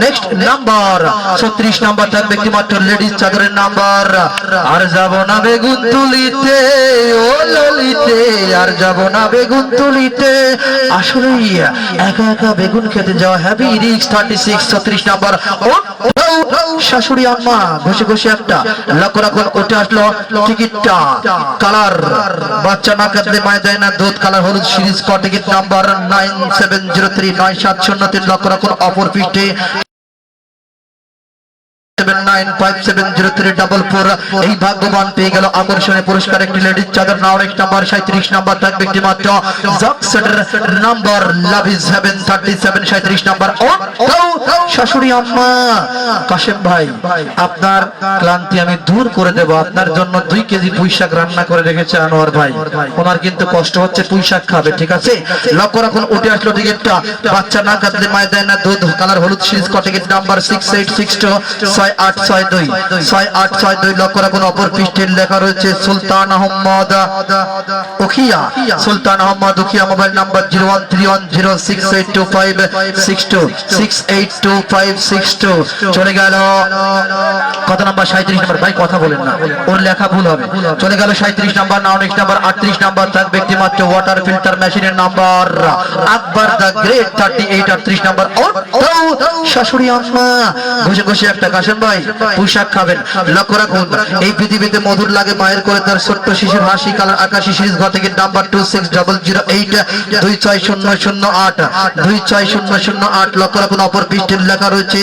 নেক্সট নাম্বার 36 নাম্বার থাকবে একটি মাত্র লেডিস চাদরের নাম্বার আর যাব না বেগুন তুলিতে ও ললিতে আর যাব না বেগুন তুলিতে আসলে একা একা বেগুন খেতে যাওয়া হ্যাভি রিক্স 36 36 নাম্বার শাশুড়ি আম্মা ঘষে ঘষে একটা লক্ষ্য রাখুন উঠে আসলো টিকিটটা কালার বাচ্চা না কাঁদলে মায় দেয় না দুধ কালার হলুদ সিরিজ ক টিকিট নাম্বার 97039703 লক্ষ্য রাখুন অপর পৃষ্ঠে 79570344 এই ভাগ্যবান পেয়ে গেল আকর্ষণীয় পুরস্কার একটি লেডিস চাদর না অনেক নাম্বার 37 নাম্বার থাকবে একটি মাত্র জক সেটের number love is haven 37 37 number শাশুড়ি আম্মা কাশেম ভাই আপনার ক্লান্তি আমি দূর করে দেব আপনার জন্য 2 কেজি পুঁইশাক রান্না করে রেখেছে আনোয়ার ভাই ওনার কিন্তু কষ্ট হচ্ছে পুঁইশাক খাবে ঠিক আছে লক্ষ্য রাখুন উঠে আসলো টিকিটটা বাচ্চা না কাঁদলে মায় দেয় না দুধ কালার হলুদ সিরিজ টিকিট নাম্বার 6862 6862 লক্ষ্য রাখুন অপর পৃষ্ঠে লেখা রয়েছে সুলতান আহমদ উখিয়া সুলতান আহমদ উখিয়া মোবাইল নাম্বার 01310682562 চলে গেল কত নাম্বার 37 নাম্বার ভাই কথা বলেন না ওর লেখা ভুল হবে চলে গেল 37 নাম্বার না অনেক নাম্বার 38 নাম্বার থাকবে একটি মাত্র ওয়াটার ফিল্টার মেশিনের number Akbar the great 38 38 number শাশুড়ি আম্মা ঘষে ঘষে একটা কাশেম ভাই পুঁইশাক খাবেন লক্ষ্য রাখুন এই পৃথিবীতে মধুর লাগে মায়ের করে তার ছোট্ট শিশুর হাসি কালার আকাশী সিরিজ ঘটে নাম্বার 26008 26008 26008 লক্ষ্য রাখুন অপর পৃষ্ঠে লেখা রয়েছে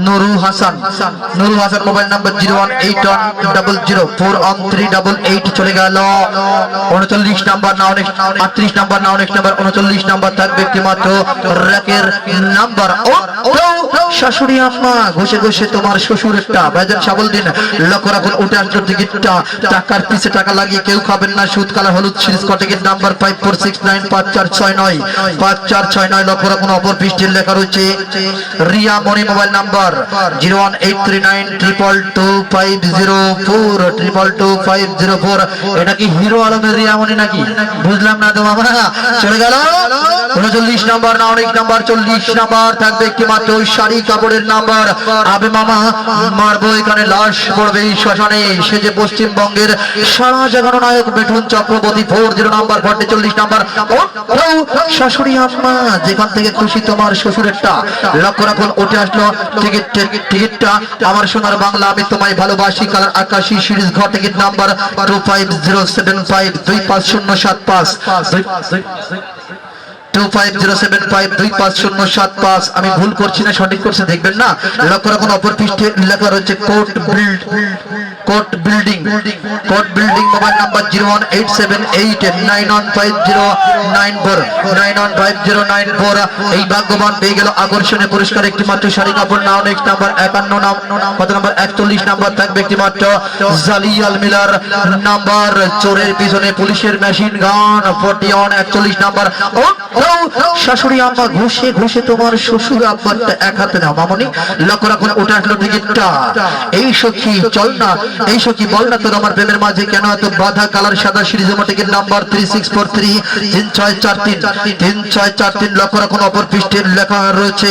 নুরু হাসান মোবাইল নাম্বার 01810041388 চলে গেল 39 নাম্বার না অনেক 38 নাম্বার না অনেক নাম্বার 39 নাম্বার থাকবে একটি মাত্র র্যাকের নাম্বার শাশুড়ি আম্মা ঘষে ঘষে তোমার শ্বশুরেরটা ভাইজান সাবল দিন লক্ষ্য রাখুন উঠে আসলো টিকিটটা টাকার পিছে টাকা লাগিয়ে কেউ খাবেন না সুদ কালার হলুদ সিরিজ টিকিট নাম্বার 54695469 লক্ষ্য রাখুন অপর পৃষ্ঠে লেখা রয়েছে রিয়া মনি মোবাইল নাম্বার 0183922504224 এটা কি হিরো আলমের রিয়ামনি নাকি বুঝলাম না তো বাবা চলে গেল 39 নাম্বার না অনেক নাম্বার 40 নাম্বার থাকবে একটি মাত্র শাড়ি কাপড়ের নাম্বার আবে মামা মারবো এখানে লাশ পড়বে এই শ্মশানে সে যে পশ্চিমবঙ্গের সারা জাগানো নায়ক মিঠুন চক্রবর্তী 40 নাম্বার 40 নাম্বার শাশুড়ি আম্মা যেখান থেকে খুশি তোমার শ্বশুরেরটা লক্ষ্য রাখুন উঠে আসলো টিকিটটা আমার সোনার বাংলা আমি তোমায় ভালোবাসি কালার আকাশী সিরিজ ঘর টিকিট নাম্বার 2507525075 আমি ভুল করছি না সঠিক করছে দেখবেন না লক্ষ্য রাখুন অপর পৃষ্ঠে লেখা রয়েছে court court building mobile number 01878915094 এই ভাগ্যবান পেয়ে গেল আকর্ষণীয় পুরস্কার একটি মাত্র শাড়ি কাপড় নাও। নেক্সট নাম্বার 51 নাম কত নাম্বার 41 নাম্বার থাকবে একটি মাত্র জালিয়াল মিলার নাম্বার চোরের পিছনে পুলিশের মেশিন গান 41 41 নাম্বার। শাশুড়ি আম্মা ঘষে ঘষে তোমার শ্বশুর আব্বারটা এক হাতে নাও মামনি। লক্ষ্য রাখুন ওটা আসলো টিকিটটা। এই সখী চল না, এই সখী বল না তোর আমার প্রেমের মাঝে কেন এত বাধা। কালার সাদা সিরিজ টিকিট নাম্বার 3643 3643 লক্ষ্য রাখুন অপর পৃষ্ঠে লেখা রয়েছে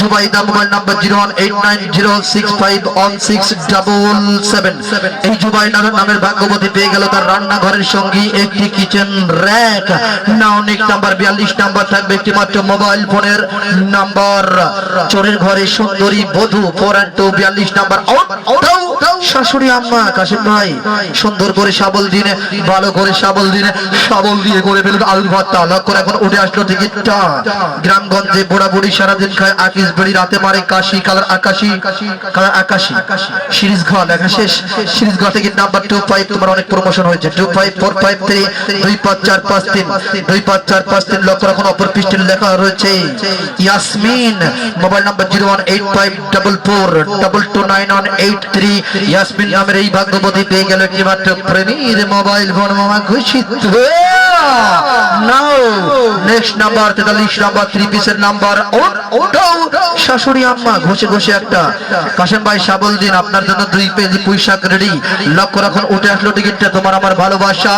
জুবাইদা মোবাইল নাম্বার 01890651677। এই জুবাইদার নামের ভাগ্যবতী পেয়ে গেল তার রান্নাঘরের সঙ্গী একটি কিচেন র‍্যাক। নাও নেক্সট নাম্বার 42 নাম্বার থাকবে একটি মাত্র মোবাইল ফোনের নাম্বার চোরের ঘরে সুন্দরী বধূ 442 নাম্বার। শাশুড়ি আম্মা কাশিম ভাই সুন্দর করে শাবল দিনে ভালো করে শাবল দিয়ে করে ফেলবে আলু ভর্তা। লক্ষ্য এখন উঠে আসলো টিকিটটা। গ্রামগঞ্জে বুড়া বুড়ি সারাদিন খায় আকিস বেড়ি রাতে মারে কাশি কালার আকাশি সিরিজ ঘর লেখা শেষ। সিরিজ ঘর টিকিট নাম্বার 25 তোমার অনেক প্রমোশন হয়েছে 25453 25453 25453 লক্ষ্য এখন অপর পৃষ্ঠে লেখা রয়েছে ইয়াসমিন মোবাইল নাম্বার 01544229183। ইয়াসমিন নামের এই ভাগ্যবতী পেয়ে গেল একটি মাত্র প্রেমীর মোবাইল ফোন। মামা খুশি নাও নেক্সট নাম্বার 43 নাম্বার 3 পিসের নাম্বার। শাশুড়ি আম্মা ঘষে ঘষে একটা কাশেম ভাই শাবল দিন আপনার জন্য 2 পেজি পুঁইশাক রেডি। লক্ষ্য রাখুন উঠে আসলো টিকিটটা তোমার আমার ভালোবাসা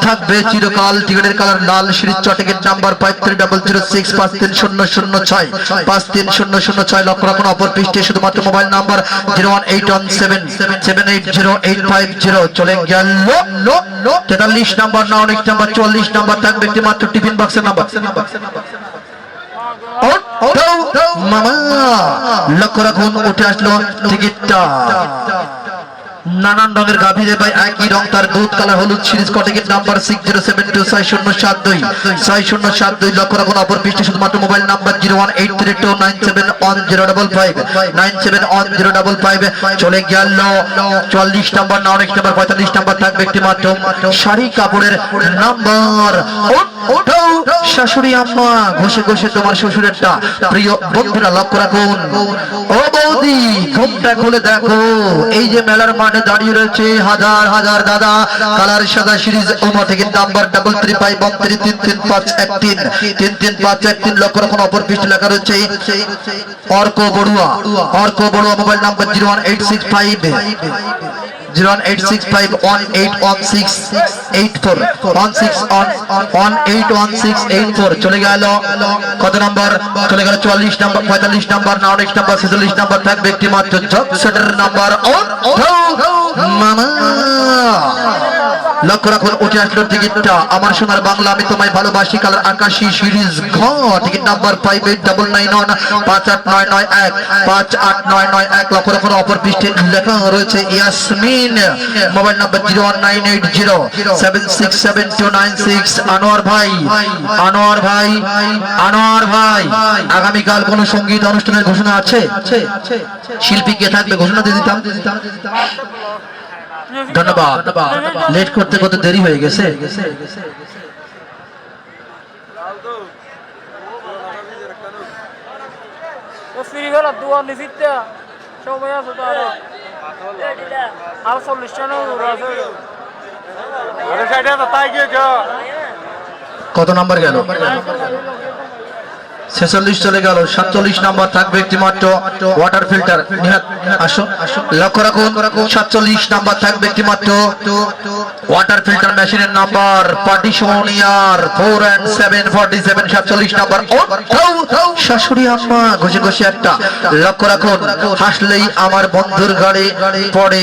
থাকবে চিরকাল। টিকিটের কালার লাল সিরিজ টিকিট নাম্বার 530006 53006 53006। লক্ষ্য রাখুন অপর পৃষ্ঠে শুধুমাত্র মোবাইল নাম্বার 01817780850 চলে গেল 43 number. Now next number 44 number থাকবে একটি মাত্র টিফিন বক্সের নাম্বার। মামা লক্ষ্য রাখুন উঠে আসলো টিকিটটা। নানান রঙের গাভীরে ভাই একই রং তার দুধ কালার হলুদ সিরিজ টিকিট নাম্বার 60726072 লক্ষ্য রাখুন অপর পৃষ্ঠে শুধুমাত্র মোবাইল নাম্বার 01832971055 971055 চলে গেল 44 number. Now next number 45 number থাকবে একটি মাত্র শাড়ি কাপড়ের নাম্বার। শাশুড়ি আম্মা ঘষে ঘষে তোমার শ্বশুরেরটা। প্রিয় বন্ধুরা লক্ষ্য রাখুন ও বৌদি ঘুমটা খুলে দেখো এই যে মেলার মাঠে দাঁড়িয়ে রয়েছে হাজার হাজার দাদা কালার সাদা সিরিজ টিকিট নাম্বার 3351333513 লক্ষ্য রাখুন অপর পৃষ্ঠে লেখা রয়েছে অর্ক বড়ুয়া মোবাইল নাম্বার 01865181684 চলে গেল কত নাম্বার চলে গেল 44 number 45 number. Now next number 46 number থাকবে একটি মাত্র জব সেটের নাম্বার। মামা লক্ষ্য রাখুন উঠে আসলো টিকিটটা আমার সোনার বাংলা আমি তোমায় ভালোবাসি কালার আকাশী সিরিজ ঘ টিকিট নাম্বার 58991 58991 58991 লক্ষ্য রাখুন অপর পৃষ্ঠে লেখা রয়েছে ইয়াসমিন মোবাইল নাম্বার 01980767296। আনোয়ার ভাই আগামীকাল কোন সঙ্গীত অনুষ্ঠানের ঘোষণা আছে? শিল্পী কে থাকবে ঘোষণা দিয়ে দিতাম। ধন্যবাদ। লেট করতে করতে দেরি হয়ে গেছে। কত নাম্বার গেল? 46 চলে গেল। 47 নাম্বার থাকবে একটি মাত্র ওয়াটার ফিল্টার। আসো লক্ষ্য রাখুন 47 নাম্বার থাকবে একটি মাত্র ওয়াটার ফিল্টার মেশিনের নাম্বার পার্টিশনিয়ার 4 and 7 47 47 নাম্বার। শাশুড়ি আম্মা ঘষে ঘষে একটা লক্ষ্য রাখুন হাসলেই আমার বন্ধুর গাড়ি পড়ে।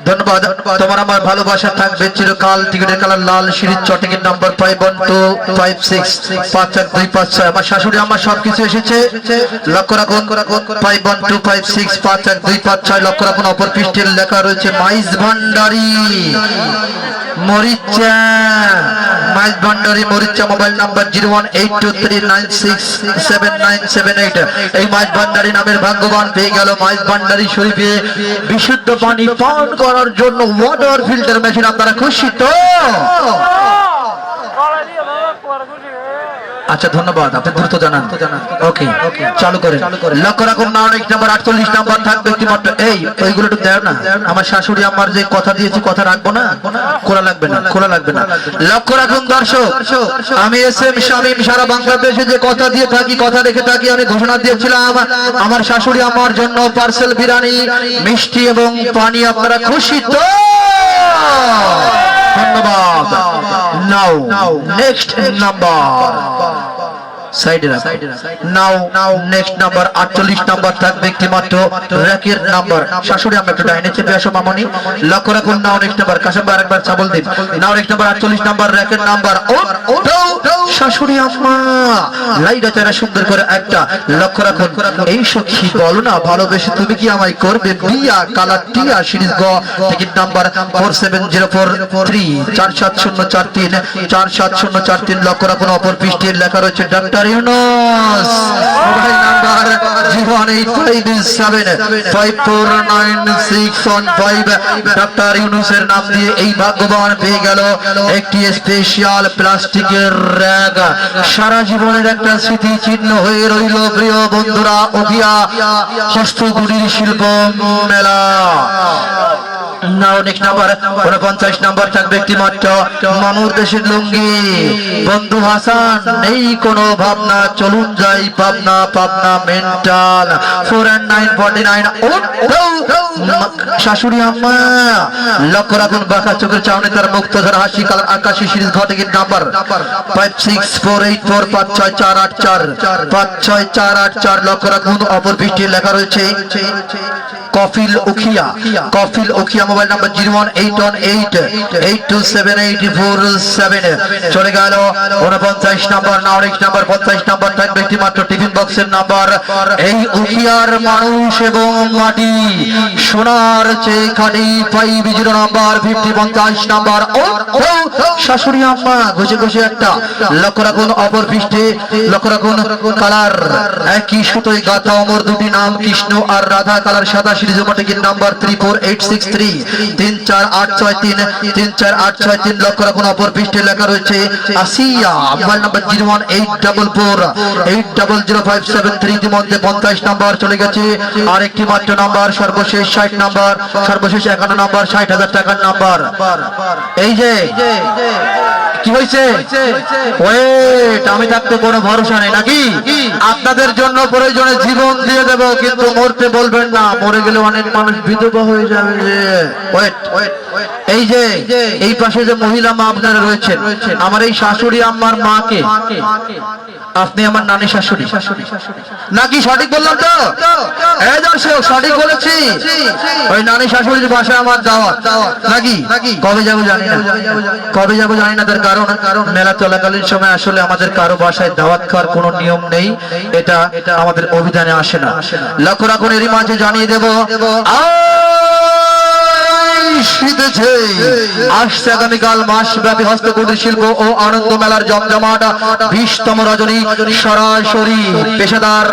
ধন্যবাদ তোমার আমার ভালোবাসা থাকবে চিরকাল। টিকিটের কালার লাল সিরিজ টিকিট নাম্বার 51256 51256 আমার শাশুড়ি আমার সবকিছু এসেছে লক্ষ্য রাখুন 51256 51256 লক্ষ্য রাখুন অপর পৃষ্ঠের লেখা রয়েছে মাইজ ভান্ডারি মরিচা মাইজ ভান্ডারি মরিচা মোবাইল নাম্বার 01823967978 এই মাইজ ভান্ডারি নামের ভাগ্যবান পেয়ে গেল মাইজ ভান্ডারি শরীফে বিশুদ্ধ পানি পান করার জন্য ওয়াটার ফিল্টার মেশিন। আপনারা খুশি তো? আচ্ছা ধন্যবাদ, আপনি দ্রুত জানান। ওকে চালু করেন। লক্ষ্য রাখুন না, অনেক নাম্বার 48 নাম্বার থাকবে একটি মাত্র। এই ওইগুলো একটু দেও না, আমার শাশুড়ি আমার যে কথা দিয়েছি কথা রাখবো না, খোলা লাগবে না, খোলা লাগবে না। লক্ষ্য রাখুন দর্শক, আমি এসএম শামীম সারা বাংলাদেশে যে কথা দিয়ে থাকি, কথা রেখে থাকি। আমি ঘোষণা দিয়েছিলাম আমার শাশুড়ি আমার জন্য পার্সেল বিরিয়ানি, মিষ্টি এবং পানি। আপনারা খুশি তো? ধন্যবাদ। নাও নেক্সট নাম্বার সাইডে রাখ। নাও নেক্সট নাম্বার 48 নাম্বার থাকবে একটি মাত্র র্যাকের নাম্বার। শাশুড়ি আমরা একটু ডাইনে চেপে আসো মামনি। লক্ষ্য রাখুন নাও নেক্সট নাম্বার। কাশেম ভাই আরেকবার চাবল দিন। নাও নেক্সট নাম্বার 48 নাম্বার র্যাকের নাম্বার। ও শাশুড়ি আম্মা লাইটা চারা সুন্দর করে একটা। লক্ষ্য রাখুন এই সখী বলো না ভালোবেসে তুমি কি আমায় করবে বিয়া? কালার টিয়া সিরিজ গ টিকিট নাম্বার 47043 47043 47043। লক্ষ্য রাখুন অপর পৃষ্ঠে লেখা রয়েছে doctor Yunus. Mobile number 08557549615। Doctor ইউনুসের নাম দিয়ে এই ভাগ্যবান পেয়ে গেল একটি স্পেশাল প্লাস্টিকের র্যাক। সারা জীবনের একটা স্মৃতি চিহ্ন হয়ে রইল প্রিয় বন্ধুরা। অভিয়া হস্তকুটির শিল্প মেলা। নাও নেক্সট নাম্বার 49 নাম্বার থাকবে একটি মাত্র মামুর দেশের লুঙ্গি। বন্ধু হাসান নেই কোনো ভাবনা, চলুন যাই পাবনা, পাবনা মেন্টাল 4&949। শাশুড়ি আম্মা লক্ষ্য রাখুন বাঁকা চোখের চাউনি তার মুক্ত ধরা হাসি কালার আকাশী সিরিজ ঘটকের নাম্বার 5648456484 56484। লক্ষ্য রাখুন অপর পৃষ্ঠে লেখা রয়েছে কফিল উখিয়া। Kafil Ukhiya mobile number 01888278447। চলে গেল 49 number. Now next number 50 number থাকবে একটি মাত্র টিফিন বক্সের নাম্বার। এই উখিয়ার মানুষ এবং মাটি সোনার চেয়ে খাঁটি 50 নাম্বার 50 নাম্বার। শাশুড়ি আম্মা ঘষে ঘষে একটা। লক্ষ্য রাখুন অপর পৃষ্ঠে লক্ষ্য রাখুন কালার একই সুতোয় গাথা অমর দুটি নাম কৃষ্ণ আর রাধা কালার সাদা সিরিজ টিকিট নাম্বার 34863 34863 34863। লক্ষ্য রাখুন অপর পৃষ্ঠে লেখা রয়েছে আসিয়া। Mobile number 01844800573। ইতিমধ্যে 50 নাম্বার চলে গেছে। আর একটি মাত্র নাম্বার সর্বশেষ 60 নাম্বার, সর্বশেষ 51 নাম্বার 60,000 টাকার নাম্বার। এই যে কি হয়েছে? ওয়েট, আমি থাকতে কোনো ভরসা নেই নাকি? আপনাদের জন্য প্রয়োজনে জীবন দিয়ে দেব, কিন্তু মরতে বলবেন না, মরে গেলে অনেক মানুষ বিধবা হয়ে যাবে। যে ওয়েট, এই যে এই পাশে যে মহিলা মা আপনারা রয়েছেন, আমার এই শাশুড়ি আম্মার মাকে আপনি আমার নানি শাশুড়ি নাকি? সঠিক বললাম তো? এই দর্শক সঠিক বলেছি। ওই নানি শাশুড়ির বাসায় আমার দাওয়াত নাকি? কবে যাবো জানি না, কবে যাবো জানি না। তার কারণ মেলা চলাকালীন সময় আসলে আমাদের কারো বাসায় দাওয়াত খাওয়ার কোনো নিয়ম নেই, এটা আমাদের অভিধানে আসে না। লক্ষ্য রাখুন এরই মাঝে জানিয়ে দেব আসছে আগামীকাল মাসব্যাপী হস্তকুটির শিল্প ও আনন্দ মেলার জমজমাট 20তম রজনী। সরাসরি পেশাদার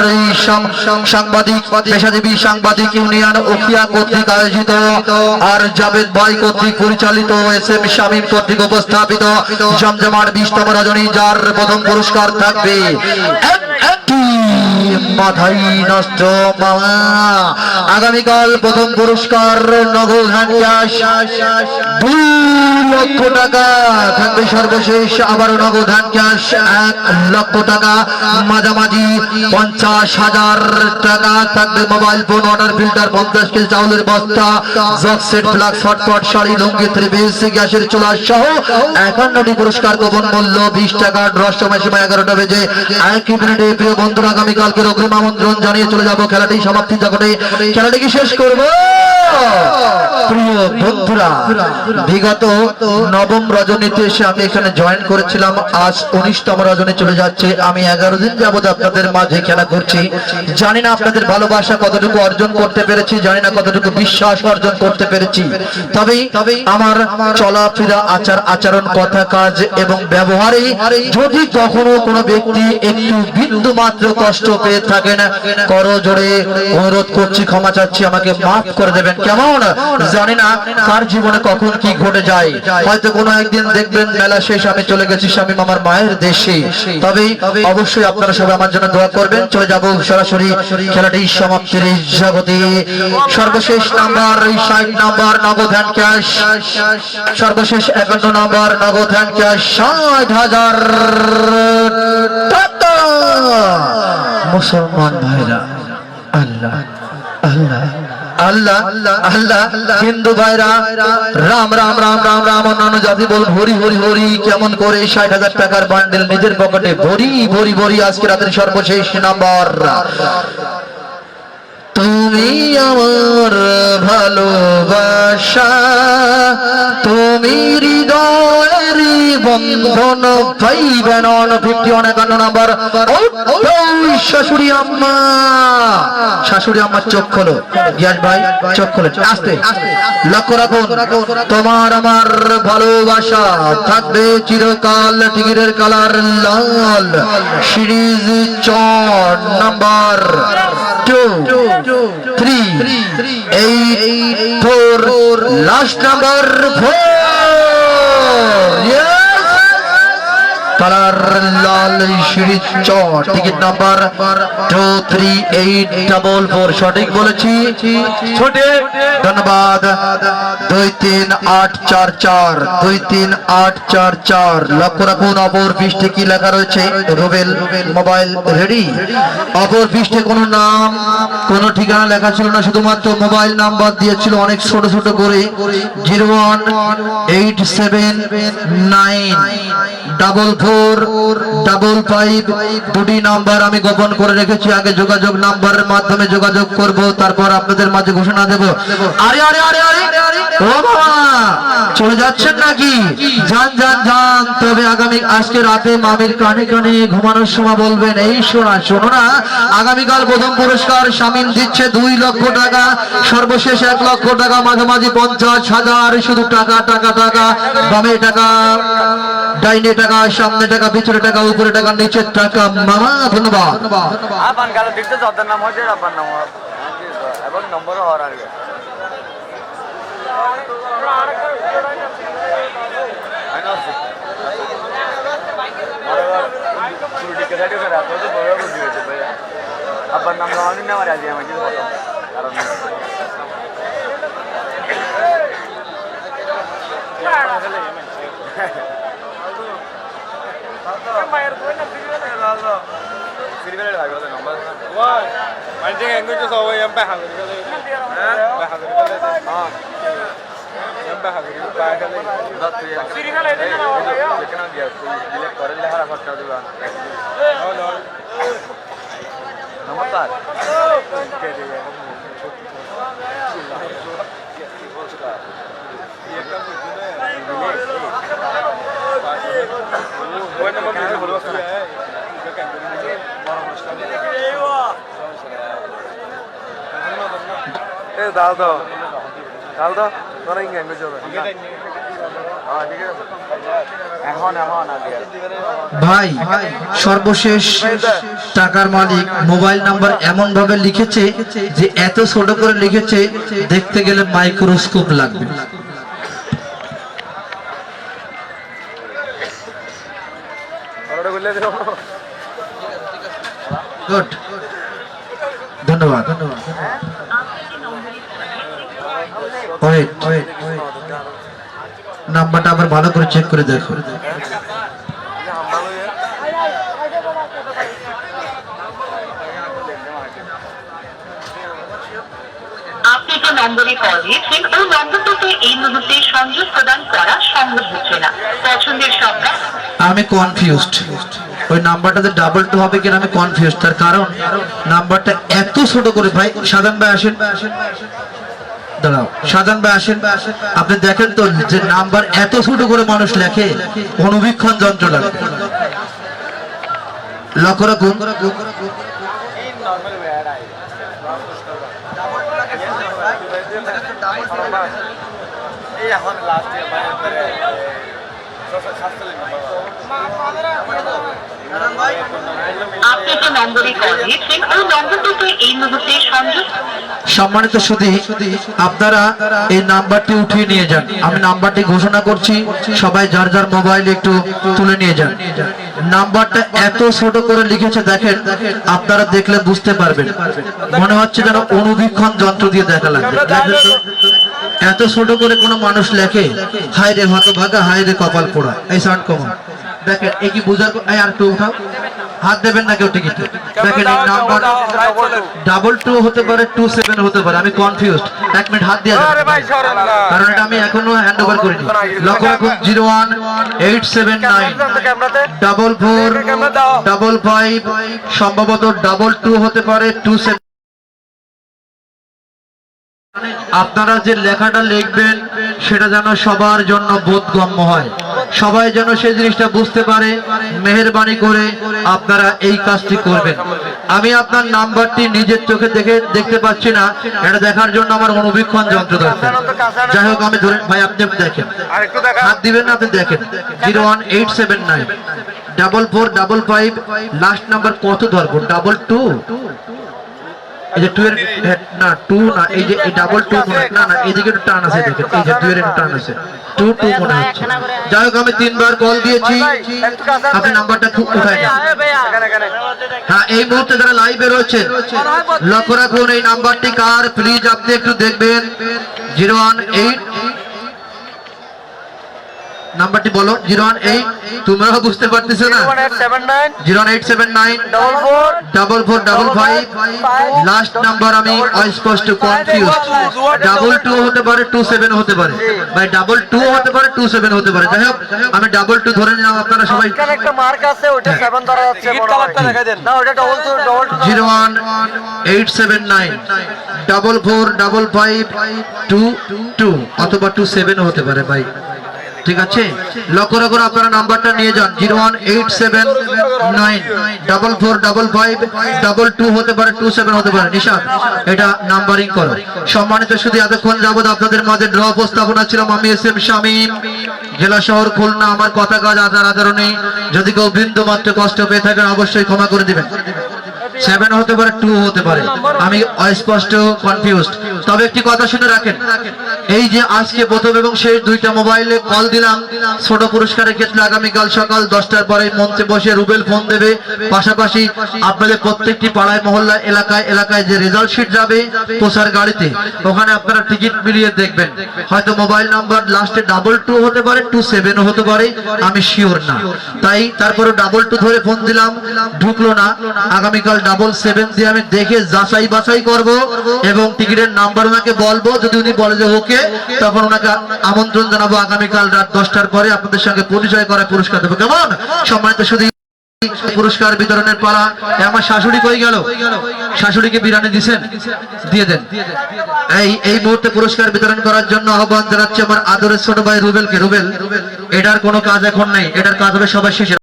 সাংবাদিক পেশাজীবী সাংবাদিক ইউনিয়ন উখিয়া কর্তৃক আয়োজিত আর জাভেদ ভাই কর্তৃক পরিচালিত এসএম শামীম কর্তৃক উপস্থাপিত জমজমাট 20তম রজনী, যার প্রথম পুরস্কার থাকবে মাথাই নষ্ট মামা। আগামীকাল প্রথম পুরস্কার নগদ হ্যান্ড ক্যাশ 2 লক্ষ টাকা থাকবে। সর্বশেষ আবার নগদ হ্যান্ড ক্যাশ 1 লক্ষ টাকা। মাঝামাঝি 50,000 টাকা থাকবে। Mobile phone, water filter, 50 KG চাউলের বস্তা, jug set, flask, hot pot, sari, lungi, three piece, গ্যাসের চুলা সহ 51টি পুরস্কার। গোপন মূল্য 20 টাকা। ড্রর সময় সীমা 11টা বেজে 1 মিনিটে। প্রিয় বন্ধুরা আগামীকাল কালকের অগ্রিম আমন্ত্রণ জানিয়ে চলে যাব খেলাটি সমাপ্তি জগতে খেলাটিকে শেষ করব। প্রিয় বন্ধুরা, বিগত নবম রজনীতে এসে আমি এখানে জয়েন করেছিলাম, আজ 19তম রজনী চলে যাচ্ছে। আমি 11 দিন যাবত আপনাদের মাঝে খেলা করছি। জানি না আপনাদের ভালোবাসা কতটুকু অর্জন করতে পেরেছি, জানি না কতটুকু বিশ্বাস অর্জন করতে পেরেছি। তবে আমার চলাফেরা, আচার আচরণ, কথা কাজ এবং ব্যবহারে যদি কখনো কোনো ব্যক্তি একটু বিন্দু মাত্র কষ্ট পেয়ে থাকেন, করো জোরে অনুরোধ করছি, ক্ষমা চাচ্ছি, আমাকে মাফ করে দেবেন। কেমন জানি না কার জীবনে কখন কি ঘটে যায়, হয়তো কোনো একদিন দেখবেন মেলা শেষ আমি চলে গেছি স্বামী মামার মায়ের দেশে। তবে অবশ্যই আপনারা সবাই আমার জন্য দোয়া করবেন। চলে যাব সরাসরি খেলাটি সমাপ্তির জগতে। সর্বশেষ নাম্বার 60 নাম্বার নগদ হ্যান্ড ক্যাশ, সর্বশেষ 51 নাম্বার নগদ হ্যান্ড ক্যাশ 60,000 টাকা। মুসলমান ভাইরা, আল্লাহ আল্লাহ আল্লাহ আল্লাহ, হিন্দু ভাইরা রাম রাম রাম রাম রাম, অন্যান্য জাতি বল হরি হরি হরি। কেমন করে 60,000 টাকার বান্ডেল নিজের পকেটে ভরি ভরি ভরি। আজকে রাতের সর্বশেষ নাম্বার, তুমি আমার ভালোবাসা, তুমি হৃদয়ের বন্ধন পাইবেন। 51 নাম্বার শাশুড়ি আম্মা, শাশুড়ি আম্মার চোখ খোলো, গিয়াস ভাই চোখ খোলো, আস্তে লক্ষ্য রাখুন। তোমার আমার ভালোবাসা থাকবে চিরকাল, টিকিটের কালার লাল। Series 4 number 2 3 8 4, last number 4, colour লাল, সিরিজ 4, টিকিট নাম্বার 23844। সঠিক বলেছি, ধন্যবাদ। 23844 23844। লক্ষ্য রাখুন অপর পৃষ্ঠে কি লেখা রয়েছে, রুবেল মোবাইল রেডি। অপর পৃষ্ঠে কোনো নাম, কোনো ঠিকানা লেখা ছিল না, শুধুমাত্র মোবাইল নাম্বার দিয়েছিল অনেক ছোট ছোট করে। 018794455। দুটি নাম্বার আমি গোপন করে রেখেছি, আগে যোগাযোগ নাম্বারের মাধ্যমে যোগাযোগ করব, তারপর আপনাদের মাঝে ঘোষণা দেব। আরে আরে আরে আরে ও বাবা, চলে যাচ্ছেন নাকি? যান যান যান। তবে আজকে রাতে মামির কানে কানে ঘুমানোর সময় বলবেন, এই শোনো না, আগামীকাল প্রথম পুরস্কার শামিম দিচ্ছে 2 লক্ষ টাকা, সর্বশেষ 1 লক্ষ টাকা, মাঝামাঝি 50,000। শুধু টাকা টাকা টাকা, বামে টাকা, ডাইনে টাকা, সামনে টাকা, পিছনে টাকা, উপরে টাকা, নিচের টাকা। মামা ধন্যবাদ। আপান কালো দেখতে যত নাম হচ্ছে আপান নাম এবং নম্বরও হওয়ার আগে আপনার নাম রওয়ানি নেওয়ার আগে আমাকে কারণ নমস্কার দাও দাও দাও দাও তোরা ইংরেজি হবে ভাই সর্বশেষ টাকার মালিক মোবাইল নাম্বার এমন ভাবে লিখেছে যে এত ছোট করে লিখেছে দেখতে গেলে মাইক্রোস্কোপ লাগবে। গুড, ধন্যবাদ। নাম্বারটা আবার ভালো করে চেক করে দেখো। আপনি যে নম্বরে কল দিয়েছেন ওই নম্বরটিতে এই মুহূর্তে সংযোগ প্রদান করা সম্ভব হচ্ছে না। পছন্দের সংখ্যা আমি কনফিউজড। ওই নাম্বারটাতে ডাবল টু হবে কিনা আমি কনফিউজ, তার কারণ নাম্বারটা এত ছোট করে। ভাই সাধারণ ভাই আসেন, দাঁড়াও সাধারণ ভাই আসেন, আপনি দেখেন তো যে নাম্বার এত ছোট করে মানুষ লেখে, অনুবীক্ষণ যন্ত্র লাগে। লক্ষ্য রাখুন, এই এখন লাস্ট আপনি যে নম্বরে কল দিয়েছেন ওই নম্বরটিতে এই মুহূর্তে সংযোগ। সম্মানিত সুধী, আপনারা এই নাম্বারটি উঠিয়ে নিয়ে যান। আমি নাম্বারটি ঘোষণা করছি, সবাই যার যার মোবাইল একটু তুলে নিয়ে যান। নাম্বারটা এত ছোট করে লিখেছে দেখেন, আপনারা দেখলে বুঝতে পারবেন, মনে হচ্ছে যেন অনুবীক্ষণ যন্ত্র দিয়ে দেখা লাগবে। দেখেন তো, এত ছোট করে কোনো মানুষ লেখে, হায় রে হতভাগা, হায় রে কপাল পোড়া। এই সাউন্ড কমান দেখেন, এই কি বুঝার, আর একটু উঠাও, হাত দেবেন না কেউ টিকিট। দেখেন এই নাম্বার ডাবল টু হতে পারে, 27 হতে পারে, আমি কনফিউজড। 1 মিনিট হাত দিয়ে যান, কারণ এটা আমি এখনো হ্যান্ড ওভার করিনি। লক্ষ্য রাখুন, 018774455, সম্ভবত ডাবল টু হতে পারে, 27। আপনারা যে লেখাটা লিখবেন সেটা যেন সবার জন্য বোধগম্য হয়, সবাই যেন সেই জিনিসটা বুঝতে পারে। মেহেরবানি করে আপনারা এই কাজটি করবেন। আমি আপনার নাম্বারটি নিজের চোখে দেখতে পাচ্ছি না, এটা দেখার জন্য আমার অনুবীক্ষণ যন্ত্র দরকার। যাই হোক, আমি ধরে, ভাই আপনি দেখেন, হাত দিবেন না, আপনি দেখেন। 018794455, লাস্ট নাম্বার কত ধরবো? ডাবল টু, এই যে 2 এর না, 2 না, এই যে এই ডাবল টু না, না এইদিকে একটু টান আছে, দেখেন এই যে 2 এর একটু টান আছে, 2 মনে হচ্ছে। যাই হোক, আমি 3 বার কল দিয়েছি, আপনি নাম্বারটা খুব উঠায় না। হ্যাঁ, এই মুহূর্তে যারা লাইভে রয়েছে লক্ষ্য রাখুন, এই নাম্বারটি কার প্লিজ আপনি একটু দেখবেন। 018, নাম্বারটি বলো। 018, তোমরাও বুঝতে পারতেছো না? 018794455, লাস্ট নাম্বার আমি অস্পষ্ট, কনফিউজ। ডাবল টু হতে পারে, 27 হতে পারে, ভাই ডাবল টু হতে পারে, 27 হতে পারে। যাই হোক, আমি ডাবল টু ধরে নিলাম, আপনারা সবাই। এখানে একটা মার্ক আছে, ওটা 7 ধরা যাচ্ছে, কালারটা দেখাই দেন না, ওটা ডাবল টু 01879445522 অথবা 27 হতে পারে ভাই, ঠিক আছে? লক্ষ্য রাখুন, আপনারা নাম্বারটা নিয়ে যান। 01879445522 হতে পারে, 27 হতে পারে। নিশাদ, এটা নাম্বারিং করো। সম্মানিত শুধু এতক্ষণ যাবত আপনাদের মাঝে ড্র উপস্থাপনা ছিলাম আমি SM শামীম, জেলা শহর খুলনা। আমার কথা কাজ আচরণে যদি কেউ বিন্দু মাত্র কষ্ট পেয়ে থাকেন অবশ্যই ক্ষমা করে দিবেন। 7 হতে পারে, 2 হতে পারে, আমি অস্পষ্ট, কনফিউজড। তবে একটি কথা শুনে রাখেন, এই যে আজকে প্রথম এবং শেষ 2টা মোবাইলে কল দিলাম, ছোট পুরস্কারের ক্ষেত্রে আগামীকাল সকাল 10টার পরে মঞ্চে বসে রুবেল ফোন দেবে। পাশাপাশি আপনাদের প্রত্যেকটি পাড়ায় মহল্লা এলাকায় যে রেজাল্ট শিট যাবে প্রচার গাড়িতে, ওখানে আপনারা টিকিট মিলিয়ে দেখবেন। হয়তো মোবাইল নাম্বার লাস্টে ডাবল টু হতে পারে, 27 হতে পারে, আমি শিওর না। তাই তারপরে ডাবল টু ধরে ফোন দিলাম, ঢুকলো না। আগামীকাল 7 দিয়ে আমি দেখে যাচাই বাছাই করব এবং টিকিটের নাম্বার ওনাকে বলবো। যদি উনি বলে যে ওকে, তখন ওনাকে আমন্ত্রণ জানাবো আগামীকাল রাত 10টার পরে আপনাদের সঙ্গে পরিচয় করে পুরস্কার দেবো। কেমন? সম্মানিত শুধু পুরস্কার বিতরণের পালা। আমার শাশুড়ি কই গেল? শাশুড়িকে বিরিয়ানি দিছেন, দিয়ে দেন। এই মুহূর্তে পুরস্কার বিতরণ করার জন্য আহ্বান জানাচ্ছি আমার আদরের ছোট ভাই রুবেলকে। রুবেল, এটার কোনো কাজ এখন নেই, এটার কাজ হবে সবার শেষে।